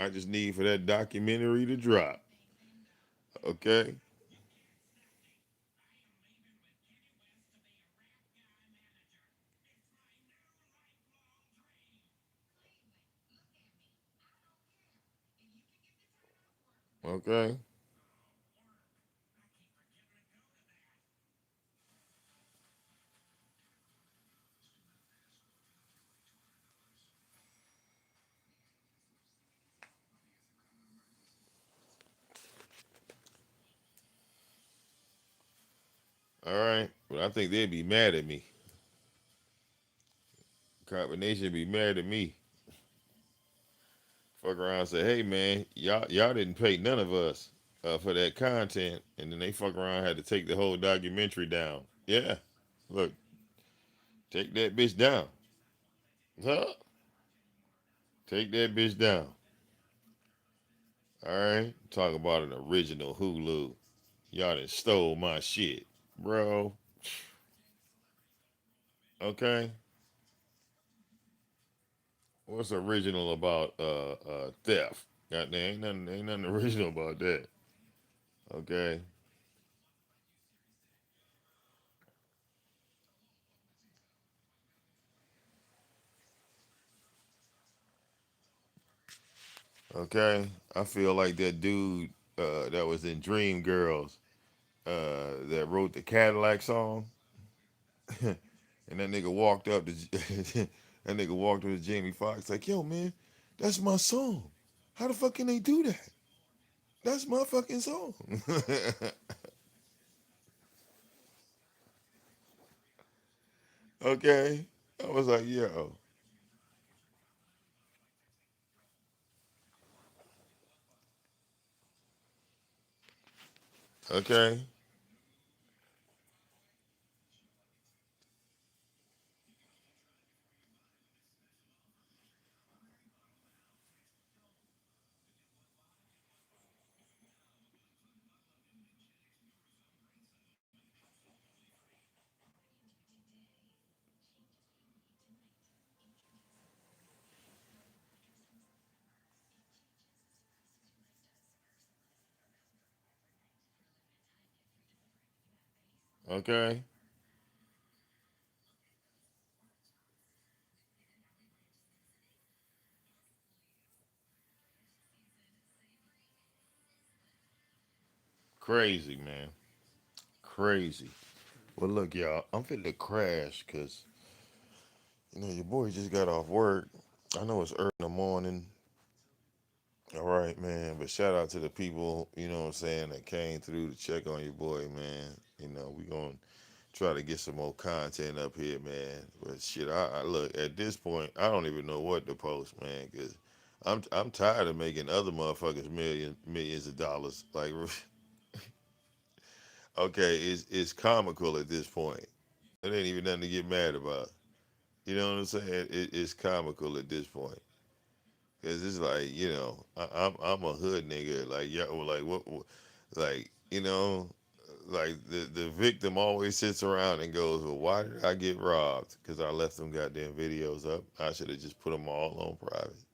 I just need for that documentary to drop. Okay. Okay. All right. But I think they'd be mad at me. Combination be mad at me. Fuck around and say, hey man, y'all didn't pay none of us for that content, and then they fuck around and had to take the whole documentary down. Yeah. Look, take that bitch down. Huh? Take that bitch down. All right. Talk about an original Hulu. Y'all done stole my shit, bro. Okay. What's original about theft? God, there ain't nothing original about that. Okay. Okay. I feel like that dude that was in Dream Girls that wrote the Cadillac song, and that nigga walked up to that nigga walked up to Jamie Foxx like, yo man, that's my song. How the fuck can they do that? That's my fucking song. Okay. I was like, yo, okay, okay, crazy man, crazy. Well, look, y'all, I'm finna to crash because you know your boy just got off work. I know it's early in the morning. All right, man. But shout out to the people, you know what I'm saying, that came through to check on your boy, man. You know, we gonna try to get some more content up here, man. But shit, I look at this point, I don't even know what to post, man, because I'm tired of making other motherfuckers millions of dollars. Like, okay, it's comical at this point. It ain't even nothing to get mad about. You know what I'm saying? It's comical at this point. Cause it's like I'm a hood nigga like yeah well, like what like like the victim always sits around and goes, well, why did I get robbed? Because I left them goddamn videos up. I should have just put them all on private.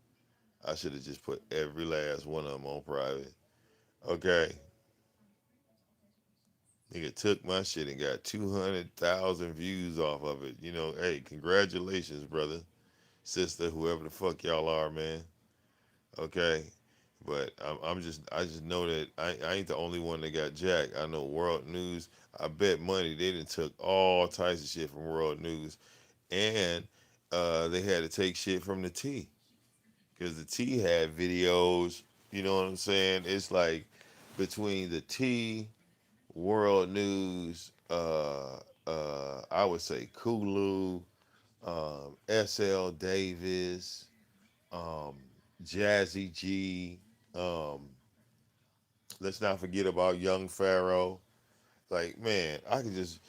I should have just put every last one of them on private. Okay, nigga took my shit and got 200,000 views off of it. You know, hey, congratulations, brother, sister, whoever the fuck y'all are, man. Okay, but I just know that I ain't the only one that got jacked. I know World News. I bet money they done took all types of shit from World News, and they had to take shit from the T because the T had videos. You know what I'm saying? It's like between the T, World News, I would say Kulu, SL Davis, um, Jazzy G. Um, let's not forget about Young Pharaoh. Like, man, I could just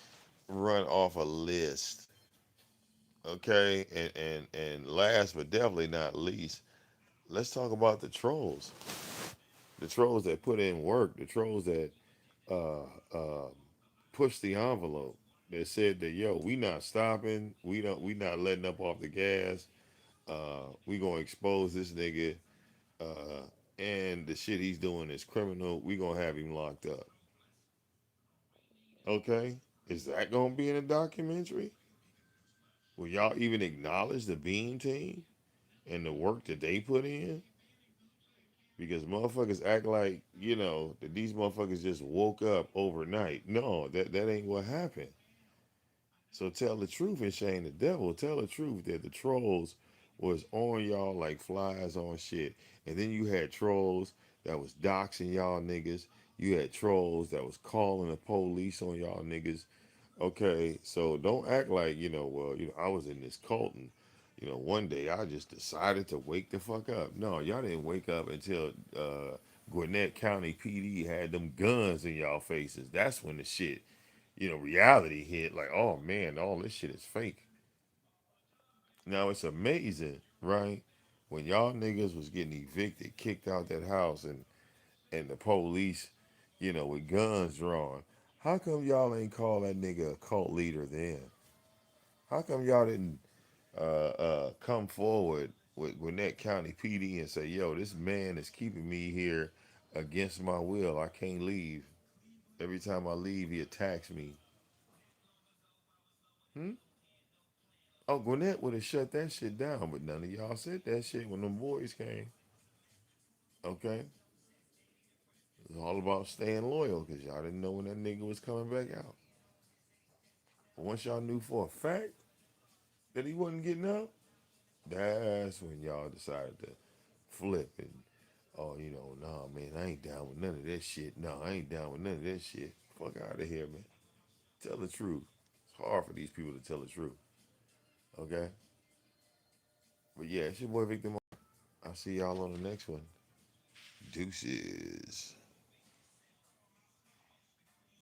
run off a list Okay, and last but definitely not least, let's talk about the trolls that put in work, the trolls that uh, uh, pushed the envelope, that said that yo, we not stopping, we not letting up off the gas, we gonna expose this nigga, and the shit he's doing is criminal. We gonna have him locked up. Okay, is that gonna be in a documentary? Will y'all even acknowledge the Beam team and the work that they put in? Because motherfuckers act like, that these motherfuckers just woke up overnight. No, that ain't what happened. So tell the truth and shame the devil. Tell the truth that the trolls was on y'all like flies on shit. And then you had trolls that was doxing y'all niggas. You had trolls that was calling the police on y'all niggas. Okay, so don't act like, well, I was in this cult and, one day I just decided to wake the fuck up. No, y'all didn't wake up until Gwinnett County PD had them guns in y'all faces. That's when the shit, reality hit. Like, oh man, all this shit is fake. Now it's amazing, right? When y'all niggas was getting evicted, kicked out that house, and the police, with guns drawn. How come y'all ain't call that nigga a cult leader then? How come y'all didn't come forward with Gwinnett County PD and say, yo, this man is keeping me here against my will. I can't leave. Every time I leave, he attacks me. Hmm? Oh, Gwinnett would have shut that shit down, but none of y'all said that shit when them boys came. Okay? It's all about staying loyal because y'all didn't know when that nigga was coming back out. But once y'all knew for a fact that he wasn't getting out, that's when y'all decided to flip and, oh, nah, man, I ain't down with none of that shit. No, I ain't down with none of that shit. Fuck out of here, man. Tell the truth. It's hard for these people to tell the truth. Okay? But yeah, it's your boy Victim. I'll see y'all on the next one. Deuces.